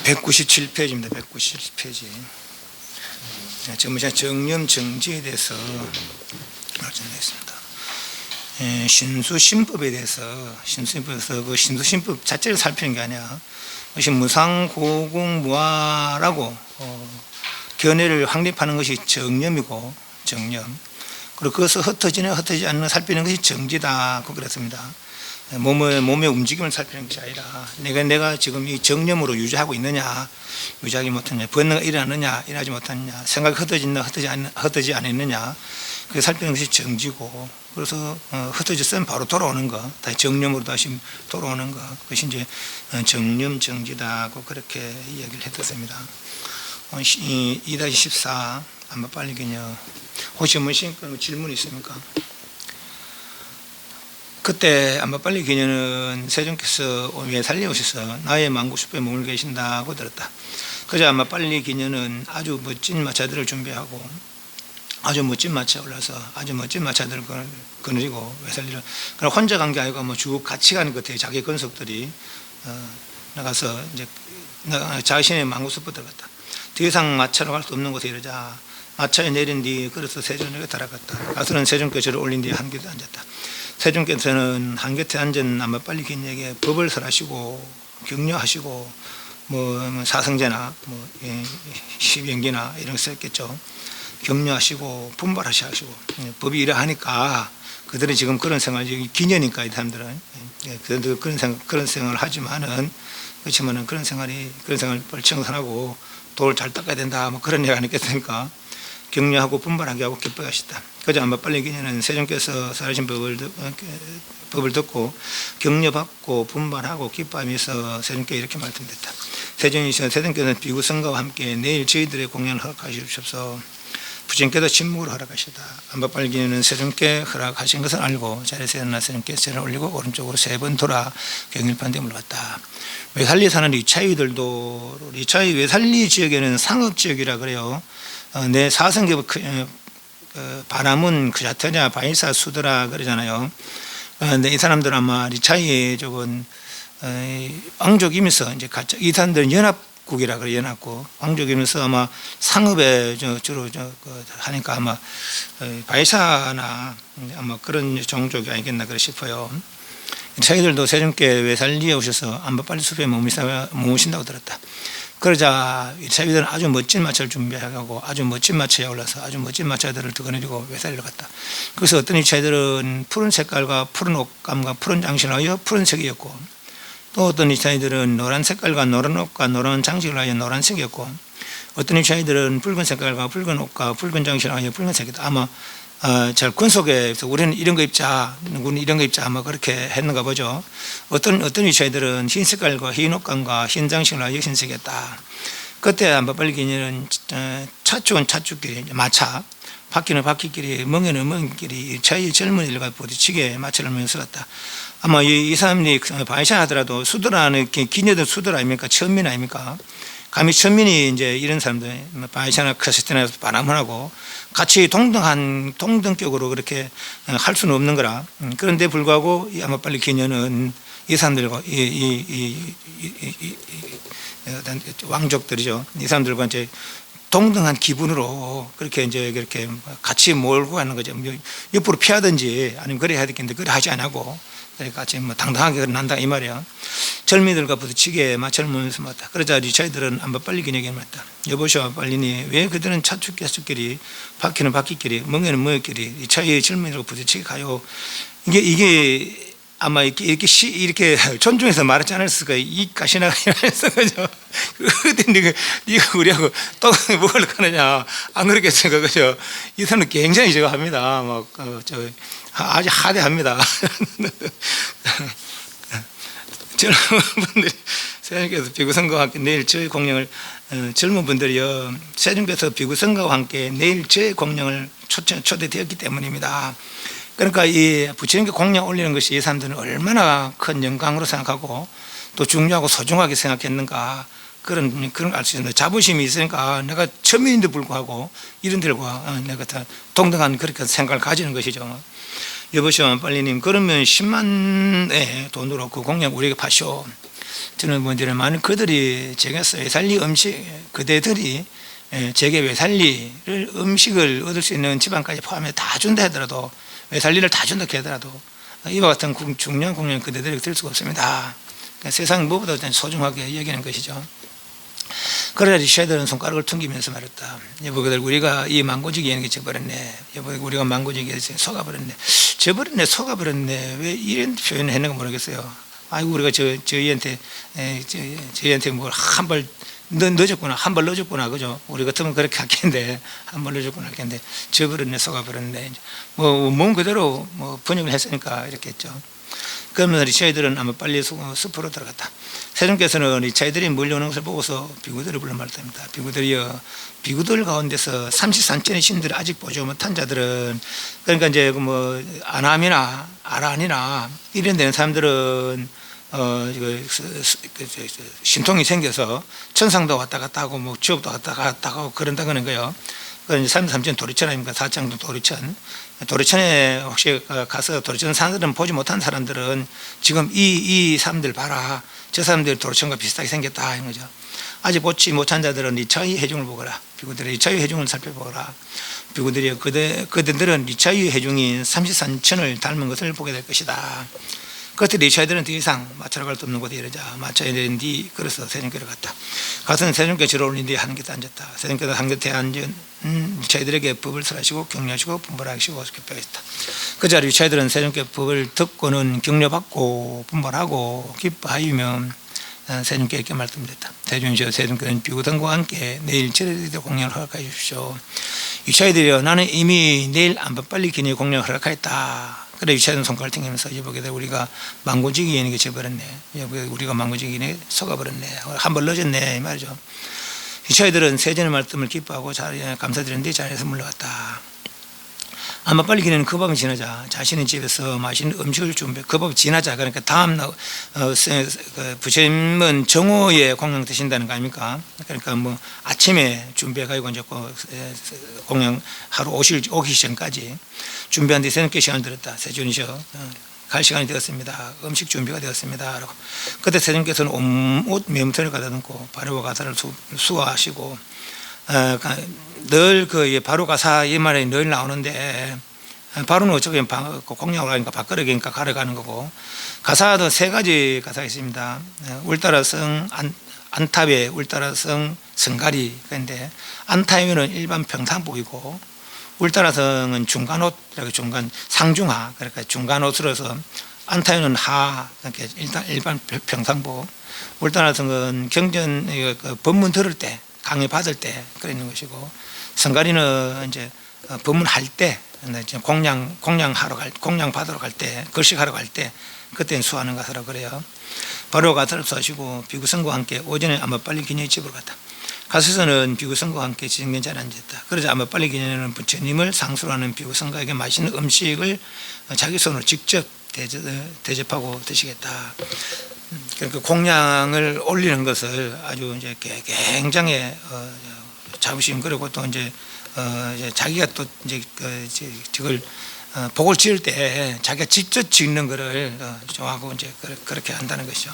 197페이지입니다. 197페이지. 지금 정념 정지에 대해서 말씀드리겠습니다. 신수신법에 대해서 그 신수신법 자체를 살피는 게 아니라 그것이 무상고공무화라고 견해를 확립하는 것이 정념이고 정념. 그리고 그것을 흩어지는 흩어지지 않는 살피는 것이 정지다. 그랬습니다. 몸의 움직임을 살피는 것이 아니라 내가 지금 이 정념으로 유지하고 있느냐, 유지하지 못하느냐, 번뇌가 일어나느냐, 일어나지 못하느냐, 생각이 흩어지지 않느냐, 그게 살피는 것이 정지고, 그래서 흩어졌으면 바로 돌아오는 것, 다시 정념으로 다시 돌아오는 것, 그것이 이제 정념 정지다고 그렇게 이야기를 했었습니다. 2-14 아마 빨리 그냥 혹시 질문 있습니까? 그때 아마 빨리 기녀는 세종께서 왜 살려오셔서 나의 만국숲에 머물러 계신다고 들었다. 그저 아마 빨리 기녀는 아주 멋진 마차들을 준비하고 아주 멋진 마차에 올라서 아주 멋진 마차들을 거느리고 외살리를 그럼 혼자 간 게 아니고 쭉 같이 가는 것 같아요. 자기 건속들이 나가서 이제 자신의 만국숲으로 들어갔다. 더 이상 마차로 갈 수 없는 곳에 이르자 마차에 내린 뒤 걸어서 세종에게 달아갔다. 가서는 세종께 저를 올린 뒤 한 곁에 앉았다. 세종께서는 한 곁에 앉은 아마 빨리 기녀에게 법을 설하시고 격려하시고 뭐 사성제나 뭐 십연기나 이런 거 썼겠죠. 격려하시고 분발하시고 법이 이러하니까 그들은 지금 그런 생활, 기녀니까 이 사람들은 그들도 그런 생활을 하지만은 그렇지만은 그런 생활을 청산하고 돌을 잘 닦아야 된다 뭐 그런 얘기 아니겠습니까? 격려하고 분발하게 하고 기쁘게 하시다. 그저 아마 빨리 기녀는 세종께서 살아신 법을 듣고 격려받고 분발하고 기뻐하면서 세종께 이렇게 말씀드렸다. 세종께서는 비구성가와 함께 내일 저희들의 공연을 허락하시옵소서. 부처님께서 침묵을 허락하시다. 안바빨기는 세종께 허락하신 것을 알고 자리에서 일어나 세종께 절을 올리고 오른쪽으로 3번 돌아 경일판대 물러갔다. 외살리 사는 리차이들도 리차이 외살리 지역에는 상업지역이라 그래요. 내 사성계 바람은 그 자태냐 바이사 수더라 그러잖아요. 근데 이 사람들은 아마 리차이 쪽은 왕족이면서 이제 이 사람들은 연합국이라 그래. 연합국 왕족이면서 아마 상업에 주로 하니까 아마 바이사나 아마 그런 종족이 아니겠나 그래 싶어요. 자기들도 세종께 외살리에 오셔서 안바빨리 숲에 머무신다고 들었다. 그러자 자기들은 아주 멋진 마차를 준비하고 아주 멋진 마차에 올라서 아주 멋진 마차들을 드거내리고 외살리로 갔다. 그래서 어떤 이차이들은 푸른 색깔과 푸른 옷감과 푸른 장신을 하여 푸른색이었고, 또 어떤 이차이들은 노란 색깔과 노란 옷과 노란 장식을 하여 노란색이었고, 어떤 이차이들은 붉은 색깔과 붉은 옷과 붉은 장신을 하여 붉은색이다. 아마 잘 군속에서 우리는 이런 거 입자, 누구는 이런 거 입자, 아마 그렇게 했는가 보죠. 어떤 위치들은 흰 색깔과 흰 옷감과 흰 장식을 하여 흰색이었다. 그때 안바빨기는 차축은 차축끼리, 마차, 바퀴는 바퀴끼리, 멍에는 멍끼리, 차이 젊은이들과 부딪히게 마차를 면서 갔다. 아마 이 사람이 바이샤 하더라도 수도라는 기녀들 수도 아닙니까? 천민 아닙니까? 감히 천민이 이제 이런 사람들, 바이샤나 크리스티나에서 바람을 하고 같이 동등격으로 그렇게 할 수는 없는 거라. 그런데 불구하고 이 아마빨리 기녀는 이 사람들과 왕족들이죠. 이 사람들과 이제 동등한 기분으로 그렇게 같이 몰고 가는 거죠. 옆으로 피하든지 아니면 그래 해야 되겠는데 그래 하지 않고 같이 뭐 당당하게 난다 이 말이야. 젊이들과 부딪히게 마찰면서 맞다. 그러자 리차이들은 안바빨리 기녀에게 맞다. 여보시오 빨리니 왜 그들은 차축끼리 바퀴는 바퀴끼리 멍에는 멍에끼리 리차이의 젊이들과 부딪히게 가요. 이게 아마 이렇게 존중해서 말하지 않았을까? 이 가시나가 이러면서 그죠? 근데 네가 우리하고 또 뭘 하느냐? 안 그렇겠습니까? 그죠? 이 사람은 굉장히 저거 합니다. 아주 하대합니다. 젊은 분들이 세종께서 비구성가와 함께 내일 저의 공령을 젊은 분들이요 세종께서 비구성가와 함께 내일 저의 공령을 초대되었기 때문입니다. 그러니까 이 부처님께 공양 올리는 것이 이 사람들은 얼마나 큰 영광으로 생각하고 또 중요하고 소중하게 생각했는가 그런 걸 알 수 있는데 자부심이 있으니까 내가 천민인데 불구하고 이런들과 내가 다 동등한 그렇게 생각을 가지는 것이죠. 여보시오 빨리님 그러면 10만의 돈으로 그 공양 우리에게 파시오. 저는 뭐냐면 만약 그들이 제게서 외살리 음식 그대들이 제게 외살리를 음식을 얻을 수 있는 지방까지 포함해 다 준다 하더라도 외살리를 다 준다 하더라도 이와 같은 중요한 공연 그대들에게 들 수가 없습니다. 그러니까 세상 무엇보다 소중하게 여기는 것이죠. 그러자 리샤이들은 손가락을 퉁기면서 말했다. 여보들 우리가 이 망고지기에는 져버렸네. 여보 우리가 망고지기에 속아버렸네. 져버렸네 속아버렸네. 왜 이런 표현을 했는가 모르겠어요. 아이고 우리가 저희한테 뭐 한 발 늦었구나 한 발 늦었구나 그죠? 우리 같으면 그렇게 할텐데 한 발 늦었구나 할텐데 져버렸네 속아버렸네. 몸 그대로 번역을 했으니까 이렇게 했죠. 그러면 리차이들은 아마 빨리 숲으로 들어갔다. 세종께서는 리차이들이 몰려오는 것을 보고서 비구들을 불러 말했답니다. 비구들 가운데서 33천의 신들을 아직 보지 못한 자들은 그러니까 이제 아남이나 아란이나 이런 데는 사람들은 신통이 생겨서 천상도 왔다 갔다 하고 지옥도 왔다 갔다 하고 그런다는 거예요. 그 33천 도리천 아닙니까? 4장도 도리천. 도리천에 혹시 가서 도리천 사람들은 보지 못한 사람들은 지금 이 사람들 봐라. 저 사람들 도리천과 비슷하게 생겼다 이런 거죠. 아직 보지 못한 자들은 리차이 해중을 보거라. 비구들의 리차이 해중을 살펴보거라. 비구들이 그들은 리차이 해중인 33천을 닮은 것을 보게 될 것이다. 그때 리차이드는 더 이상 마차로 갈 수 없는 곳에 이르자 마차에 내린뒤 걸어서 세종교를 갔다. 가서는 세종교 저로 올린 뒤에 한 곁에 앉았다. 세종교도 한 곁에 앉은 리차이드에게 법을 설하시고 격려하시고 분발하시고 기뻐했다. 그 자리 리차이드는 세종교 법을 듣고는 격려받고 분발하고 기뻐하이며 세종께 이렇게 말씀드렸다. 세종이시여, 세종께는 비구등과 함께 내일 절에도 공양을 허락해 주십시오. 리차이드여, 나는 이미 내일 안빠빨리 기념 공양을 허락하였다. 그래 유차이드는 손가락을 튕기면서 이제 보게 돼 우리가 망고지기인에게 져버렸네. 우리가 망고지기인에 속아버렸네. 한 번 늦었네 이 말이죠. 유차이들은 세전의 말씀을 기뻐하고 자리에 감사드렸는데 자리에서 물러갔다. 아마 빨리 기내는 그 밤이 지나자 자신의 집에서 맛있는 음식을 준비해 그 밤이 지나자 그러니까 다음 날 부처님은 정오에 공양 드신다는 거 아닙니까? 그러니까 뭐 아침에 준비해 가지고 이제 공양 하루 오기 전까지 준비한 뒤 새벽에 시간을 들었다. 세존이셔 갈 시간이 되었습니다. 음식 준비가 되었습니다. 라고. 그때 세존께서는 옷 매무터를 가다 놓고 바로와 가사를 수화하시고 늘 그 바로 가사 이 말이 늘 나오는데 바로는 어차피 공양을 하니까 밥그릇이니까 가려가는 거고 가사도 세 가지 가사가 있습니다. 울따라성 안탑에 울따라성 성가리 그런데 안탑에는 일반 평상복이고 울따라성은 중간옷 중간 상중하 그러니까 중간옷으로서 안탑에는 하 그러니까 일반 평상복 울따라성은 경전 법문 들을 때 강의 받을 때 그러는 것이고 성가리는 이제 법문할 때 공양 받으러 갈 때 글식하러 갈 때 그때는 수하는 가사라고 그래요. 바로 가사를 수하시고 비구성과 함께 오전에 아마 빨리 기념의 집으로 갔다. 가서서는 비구성과 함께 지정된 자리에 앉았다. 그러자 아마 빨리 기념은 부처님을 상수로 하는 비구성가에게 맛있는 음식을 자기 손으로 직접 대접하고 드시겠다. 그러니까 공양을 올리는 것을 아주 이제 굉장히 자부심 그리고 또 이제 자기가 또 이제 저걸 복을 지을 때 자기가 직접 짓는 것을 좋아하고 이제 그렇게 한다는 것이죠.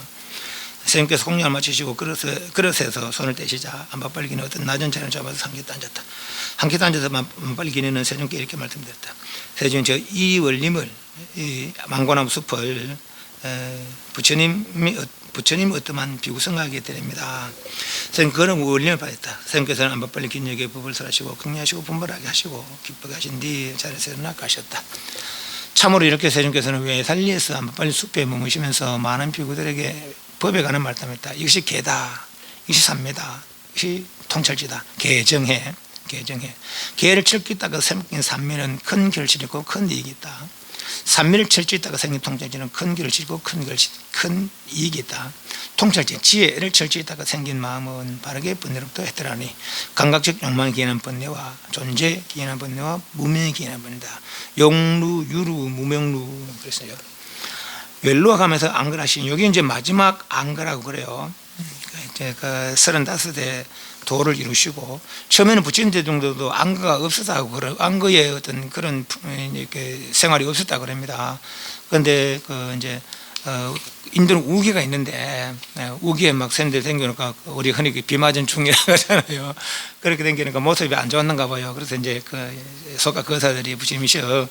선생님께서 공양을 마치시고 그릇에서 손을 떼시자 안바빨기는 어떤 낮은 자리를 잡아서 한 곁에 앉았다. 한 곁에 앉아서 안바빨기는 세종께 이렇게 말씀드렸다. 세종이 이 원림을 이 망고나무 숲을 부처님 어떠한 비구성하게 됩니다. 선생님 그런 원림을 받았다. 선생님께서는 안바빨리 긴역의 법을 설하시고 격려하시고 분발하게 하시고 기쁘게 하신 뒤 자리에서 일어나가셨다. 참으로 이렇게 세종께서는 외살리에서 안바빨리 숲에 머무시면서 많은 비구들에게 법에 관한 말씀했다. 이것이 개다. 이것이 삼매다. 이것이 통찰지다. 개정해. 개를 철기다가 생긴 삼매는 큰 결실이 있고 큰 이익이 있다. 삼매를 철저히다가 생긴 통찰지는 큰 결실이 있고 큰 이익이 있다. 통찰지, 지혜를 철저히다가 생긴 마음은 바르게 번뇌로부터 했더라니 감각적 욕망을 기인한 번뇌와 존재 기인한 번뇌와 무명이 기인한 번뇌다. 용루, 유루, 무명루 그랬어요. 웰루와 가면서 안거하신 여기 이제 마지막 안거라고 그래요. 이제 그 35대 도를 이루시고 처음에는 부처님 대중들도 안거가 없었다고 그래 안거의 어떤 그런 생활이 없었다고 그럽니다. 그런데 그 이제 인도는 우기가 있는데 우기에 막 샌들 생기니까 우리 흔히 비 맞은 중이라고 하잖아요. 그렇게 생기니까 모습이 안 좋았는가 봐요. 그래서 이제 그 소가 거사들이 부처님이셔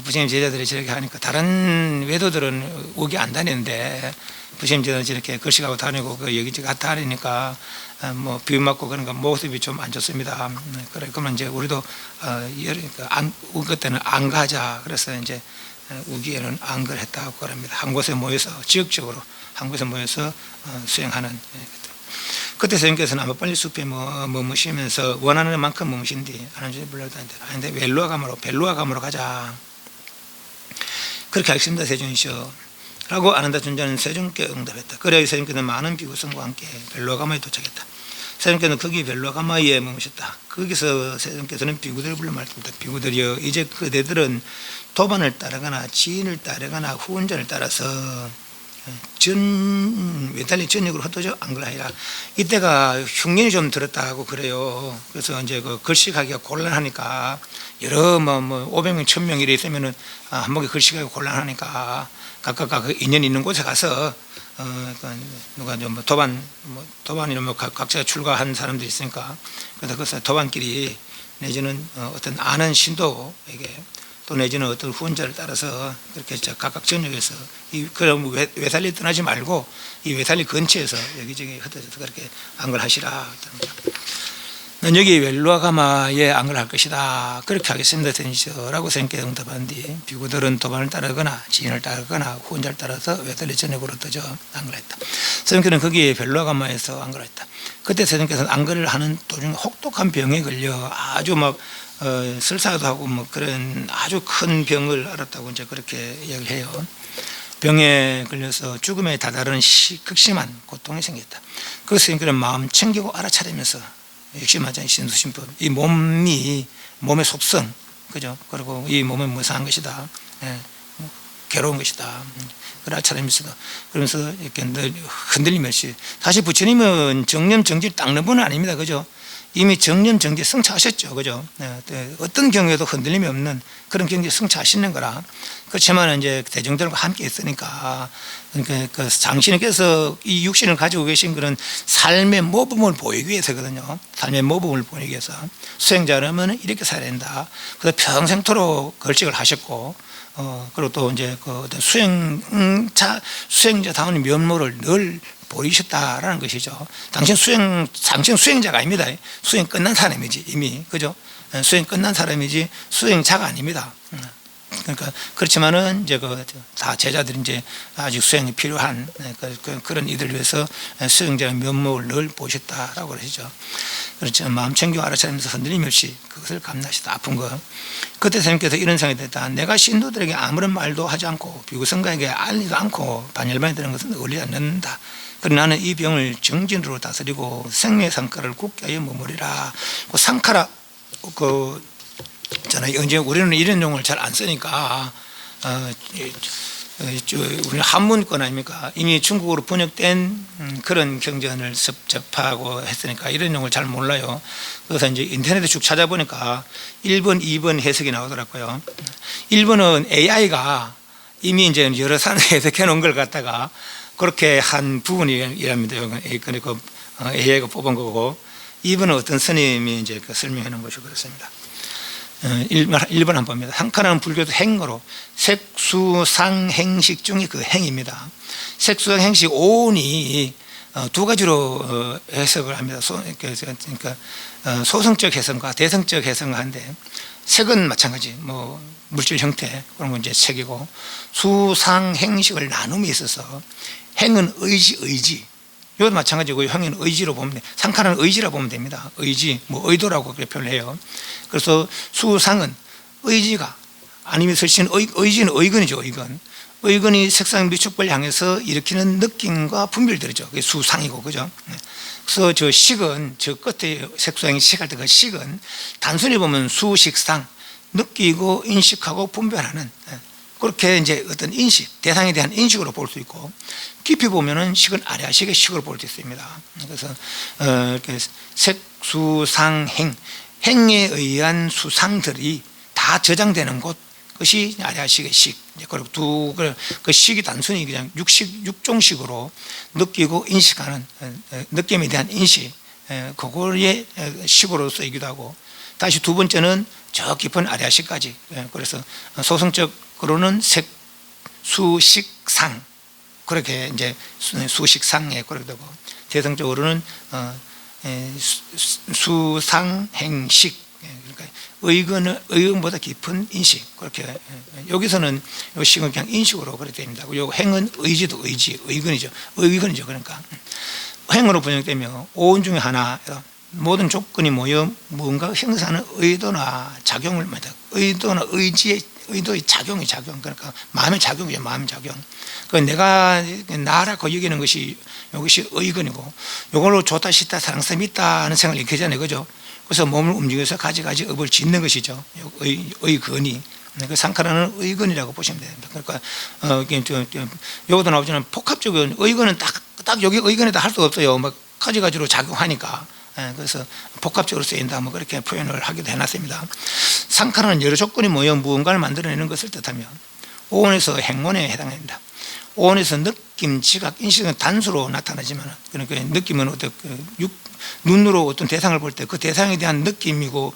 부처님 제자들이 저렇게 하니까 다른 외도들은 우기 안 다니는데 부처님 제자들이 저렇게 글씨하고 다니고 그 여기저기 갔다 하니까 뭐 비 맞고 그러니까 모습이 좀 안 좋습니다. 그래 그러면 이제 우리도 우기 때는 안 가자. 그래서 이제 우기에는 안거를 했다고 그럽니다. 한 곳에 모여서 지역적으로 한 곳에 모여서 수행하는. 그때 선생님께서는 아마 빨리 숲에 머무시면서 원하는 만큼 머무신 뒤 하나님께 불러도 안 돼. 아닌데 벨루아 감으로 가자. 그렇게 하겠습니다. 세종이시여. 라고 아난다 존자는 세종께 응답했다. 그래야 세종께서는 많은 비구성과 함께 벨루아 가마에 도착했다. 세종께서는 거기 벨루아 가마에 머무셨다. 거기서 세종께서는 비구들을 불러 말씀했다. 비구들이여 이제 그대들은 도반을 따르거나 지인을 따르거나 후원자를 따라서 외달리 전역으로 흩어져 안글하이라. 이때가 흉년이 좀 들었다 하고 그래요. 그래서 이제 그 글씨하기가 곤란하니까 여러 뭐 500명, 1000명 이래 있으면은 한목에 글씨하기 곤란하니까 각각 그 인연 있는 곳에 가서 누가 좀 도반이나 각자 출가한 사람들이 있으니까 그래서 거기서 도반끼리 내지는 어떤 아는 신도에게 또 내지는 어떤 후원자를 따라서 그렇게 각각 전역에서 그럼 외살리 떠나지 말고 이 외살리 근처에서 여기저기 흩어져서 그렇게 안걸 하시라. 넌 여기 웰루아가마에 안걸할 것이다. 그렇게 하겠습니다. 되니저라고 선생님께 응답한 뒤 비구들은 도반을 따르거나 지인을 따르거나 후원자를 따라서 외살리 전역으로 떠져 안걸했다. 선생님께는 거기에 웰루아가마에서 안걸했다. 그때 선생님께서는 안걸을 하는 도중에 혹독한 병에 걸려 아주 막 설사도 하고 뭐 그런 아주 큰 병을 앓았다고 이제 그렇게 이야기를 해요. 병에 걸려서 죽음에 다다른 극심한 고통이 생겼다. 그래서 선생님께는 마음 챙기고 알아차리면서 역시마찬가지 신수신법 이 몸의 속성 그죠? 그리고 이 몸은 무상한 것이다. 괴로운 것이다. 알아차리면서도 그러면서 이렇게 흔들림 없이 사실 부처님은 정념 정지를 닦는 분은 아닙니다. 그죠? 이미 정념 정지 성취하셨죠. 그죠? 어떤 경우에도 흔들림이 없는 그런 경지에 성취하시는 거라. 그렇지만 이제 대중들과 함께 있으니까 그러니까 그 장신께서 이 육신을 가지고 계신 그런 삶의 모범을 보이기 위해서거든요. 삶의 모범을 보이기 위해서 수행자라면 이렇게 살아야 된다. 그래서 평생토록 걸직을 하셨고 그리고 또 이제 그 어떤 수행자다운 면모를 늘 보이셨다라는 것이죠. 당신 수행자가 아닙니다. 수행 끝난 사람이지 이미 그죠? 수행 끝난 사람이지 수행자가 아닙니다. 그러니까 그렇지만은 이제 그 다 제자들이 이제 아직 수행이 필요한 그런 이들을 위해서 수행자의 면목을 늘 보셨다라고 그러시죠. 그렇죠. 마음 챙기고 알아차리면서 흔들림 없이 그것을 감당하시다. 아픈 거. 그때 선생님께서 이런 생각이 됐다. 내가 신도들에게 아무런 말도 하지 않고 비구성가에게 알리도 않고 반열반이 되는 것은 어울리지 않는다. 그러나 나는 이 병을 정진으로 다스리고 생명의 상카를 굳게 하여 머무리라. 그 상카라 저는 이제 우리는 이런 용어를 잘 안 쓰니까 우리는 한문권 아닙니까? 이미 중국어로 번역된 그런 경전을 접하고 했으니까 이런 용어를 잘 몰라요. 그래서 이제 인터넷에 쭉 찾아보니까 1번, 2번 해석이 나오더라고요. 1번은 AI가 이미 이제 여러 사람을 해석해 놓은 걸 갖다가 그렇게 한 부분이랍니다. 그러니까 AI가 뽑은 거고 2번은 어떤 스님이 이제 설명해 놓은 것이고 그렇습니다. 1번 한번 봅니다. 한카라는 불교도 행어로 색수상행식 중에 그 행입니다. 색수상행식 오온이 두 가지로 해석을 합니다. 그러니까 소성적 해석과 대성적 해석을 하는데 색은 마찬가지 뭐 물질 형태 그런 건 이제 색이고 수상행식을 나눔이 있어서 행은 의지 이것도 마찬가지고 형은 의지로 보면 돼. 상카는 의지라고 보면 됩니다. 의지, 뭐 의도라고 그렇게 표현을 해요. 그래서 수상은 의지가 아니면 설신 의지는 의건이죠. 의건이 색상 미축벌 향해서 일으키는 느낌과 분별들이죠. 그게 수상이고 그죠. 그래서 저 식은 저 끝에 색수양이 식할 때 그 식은 단순히 보면 수식상 느끼고 인식하고 분별하는 그렇게 이제 어떤 인식, 대상에 대한 인식으로 볼 수 있고 깊이 보면은 식은 아래아식의 식으로 볼 수 있습니다. 그래서 색, 수, 상, 행에 의한 수상들이 다 저장되는 곳 그것이 아래아식의 식. 그리고 그 식이 단순히 그냥 육종식으로 느끼고 인식하는 느낌에 대한 인식, 그거의 식으로서이기도 하고 다시 두 번째는 저 깊은 아래아식까지. 그래서 소성적으로는 색, 수, 식, 상 그렇게 이제 수식상에 그렇게 되고 대성적으로는 수상행식 그러니까 의건보다 깊은 인식 그렇게 여기서는 이 식은 그냥 인식으로 그렇게 됩니다. 요 행은 의지도 의건이죠. 그러니까 행으로 번역되며 오온 중에 하나 모든 조건이 모여 무언가 형성하는 의도나 작용을 말합니다. 의도나 의도의 작용 그러니까 마음의 작용이죠. 마음 작용. 그 내가 나라고 여기는 것이 이것이 의건이고 이걸로 좋다 싫다 사랑스럽다 있다는 생각을 일으키잖아요. 그죠? 그래서 몸을 움직여서 가지가지 업을 짓는 것이죠. 의건이. 그 상카라는 의건이라고 보시면 됩니다. 그러니까 여기도 나오지만 복합적인 의건은 딱 여기 의건에다 할 수가 없어요. 막 가지가지로 작용하니까. 그래서 복합적으로 쓰인다 뭐 그렇게 표현을 하기도 해놨습니다. 상카라는 여러 조건이 모여 무언가를 만들어내는 것을 뜻하며 오온에서 행원에 해당합니다. 오온에서 느낌, 지각, 인식은 단수로 나타나지만 그러니까 느낌은 어떤 눈으로 어떤 대상을 볼 때 그 대상에 대한 느낌이고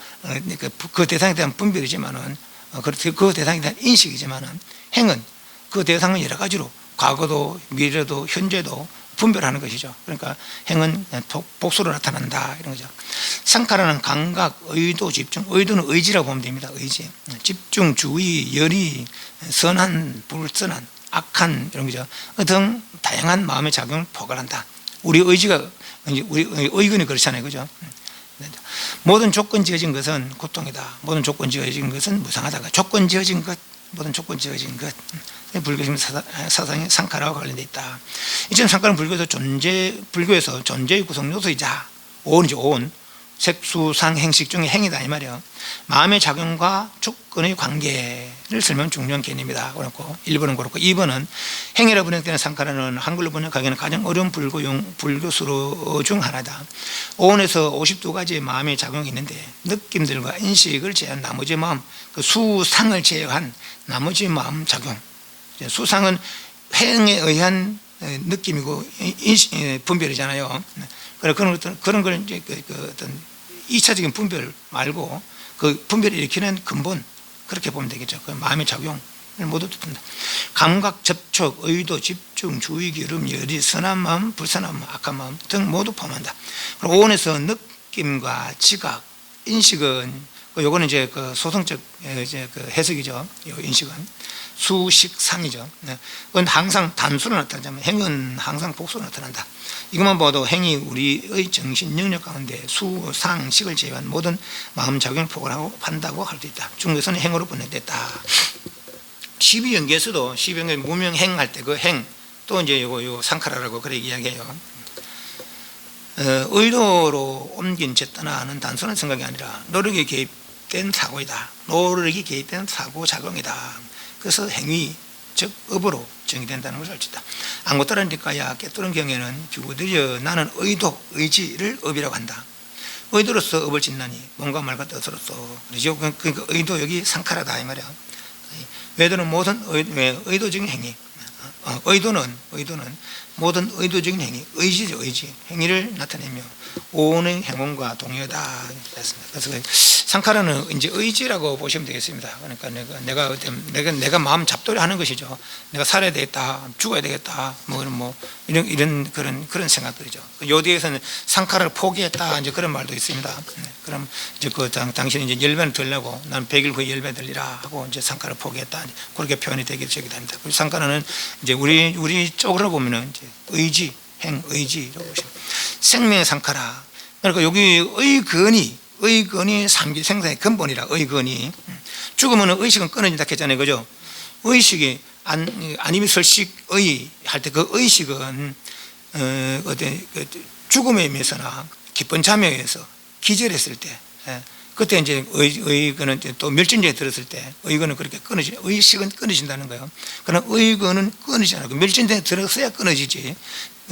그 대상에 대한 분별이지만은 그 대상에 대한 인식이지만은 행은 그 대상은 여러 가지로 과거도 미래도 현재도 분별하는 것이죠. 그러니까 행은 복수로 나타난다 이런 거죠. 상카라는 감각, 의도, 집중. 의도는 의지라고 보면 됩니다. 의지, 집중, 주의, 열의, 선한, 불선한, 악한 이런 거죠. 등 다양한 마음의 작용을 포괄한다. 우리 의지가 우리 의견이 그렇잖아요, 그죠? 모든 조건 지어진 것은 고통이다. 모든 조건 지어진 것은 무상하다. 조건 지어진 것, 모든 조건 지어진 것. 불교심 사상의 상카라와 관련되어 있다. 이처럼 상카는 불교에서 존재의 구성 요소이자 오온이죠. 오온. 색수상 행식 중에 행이다 이 말이에요. 마음의 작용과 조건의 관계를 설명한 중요한 개념이다. 그렇고 1번은 그렇고 2번은 행이라 번역되는 상카라는 한글로 번역하기에는 가장 어려운 불교수로 중 하나다. 오온에서 52가지의 마음의 작용이 있는데 느낌들과 인식을 제한 나머지 마음, 그 수상을 제외한 나머지 마음 작용. 수상은 행에 의한 느낌이고 분별이잖아요. 그런 걸 이제 어떤 2차적인 분별 말고 그 분별을 일으키는 근본, 그렇게 보면 되겠죠. 그 마음의 작용을 모두 듭니다. 감각, 접촉, 의도, 집중, 주의, 기름, 열의, 선한 마음, 불선한 마음, 악한 마음 등 모두 포함한다. 그리고 오온에서 느낌과 지각, 인식은 요거는 이제 그 소성적 이제 그 해석이죠. 요 인식은 수식상이죠. 그건 항상 단수로 나타나자면 행은 항상 복수로 나타난다. 이것만 봐도 행이 우리의 정신 영역 가운데 수상식을 제외한 모든 마음 작용을 포괄하고 판다고 할 수 있다. 중국에서는 행으로 번역됐다. 12연계에서도 12연계 무명행 할 때 그 행 또 이제 요 상카라라고 그렇게 이야기해요. 의도로 옮긴 제떠나는 단순한 생각이 아니라 노력이 개입된 사고이다. 노력이 개입된 사고 작용이다. 그래서 행위, 즉 업으로 정의된다는 것을 알 수 있다. 안고따라는 뒷가야 깨뚫은 경에는 규들여 나는 의도, 의지를 업이라고 한다. 의도로서 업을 짓나니 몸과 말과 뜻으로서. 그렇죠. 그러니까 의도 여기 상카라다 이 말이야. 외도는 모든 의도적인 행위. 의도는 모든 의도적인 행위, 의지죠, 의지. 행위를 나타내며 오온의 행운과 동의하다. 그래서 상카라는 이제 의지라고 보시면 되겠습니다. 그러니까 내가 마음 잡돌이 하는 것이죠. 내가 살아야 되겠다, 죽어야 되겠다, 이런 그런 생각들이죠. 요디에서는 상카라를 포기했다, 이제 그런 말도 있습니다. 그럼 이제 당신이 이제 열매를 들려고 난 100일 후에 열매 들리라 하고 이제 상카를 포기했다, 그렇게 표현이 되기도 합니다. 상카라는 이제 우리 쪽으로 보면은 이제 의지, 행의지라고 보시면 생명의 상카라. 그러니까 여기 의건이 삼기 생사의 근본이라. 의건이 죽으면 의식은 끊어진다 했잖아요, 그죠? 의식이 아니면 설식의 할 때 그 의식은 죽음에 의해서나 기쁜 잠에서 기절했을 때, 그때 이제 의건은 또 멸진제에 들었을 때 의건은 그렇게 의식은 끊어진다는 거예요. 그러나 의건은 끊어지지 않고 멸진제에 들었어야 끊어지지.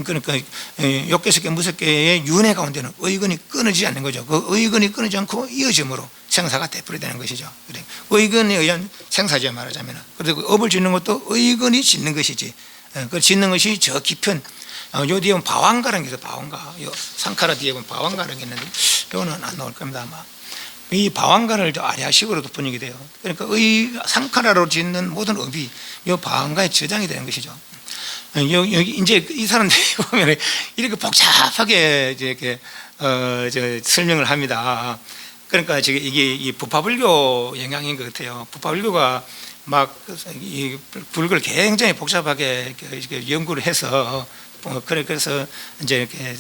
그러니까 욕계석계 무섭계의 윤회 가운데는 의건이 끊어지지 않는 거죠. 그 의건이 끊어지지 않고 이어짐으로 생사가 되풀이되는 것이죠. 의건에 의한 생사죠, 말하자면. 그리고 업을 짓는 것도 의건이 짓는 것이지. 그 짓는 것이 저 깊은 요 뒤에 보면 바왕가라는 게 있어요. 바왕가. 상카라 뒤에 보면 바왕가라는 게 있는데 이거는 안 나올 겁니다, 아마. 이 바왕가를 아리아식으로도 번역이 돼요. 그러니까 상카라로 짓는 모든 업이 이 바왕가에 저장이 되는 것이죠. 여기 이제 이 사람들이 보면 이렇게 복잡하게 이렇게 설명을 합니다. 그러니까 지금 이게 이 부파불교 영향인 것 같아요. 부파불교가 막 이 불교를 굉장히 복잡하게 연구를 해서 그래서 이제 이렇게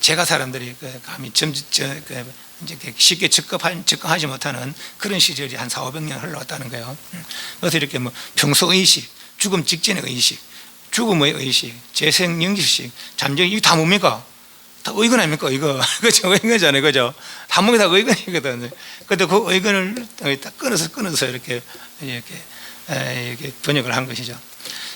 제가 사람들이 감히 이제 쉽게 접근하지 못하는 그런 시절이 한 400~500년 흘러왔다는 거예요. 그래서 이렇게 뭐 평소 의식, 죽음 직전의 의식, 죽음의 의식, 재생 연기식, 잠정, 이게 다 뭡니까? 다 의건 아닙니까? 이거 그죠? 의건이잖아요, 그죠? 다 몸이 다 의건이거든요. 근데 그 의건을 딱 끊어서 이렇게 번역을 한 것이죠.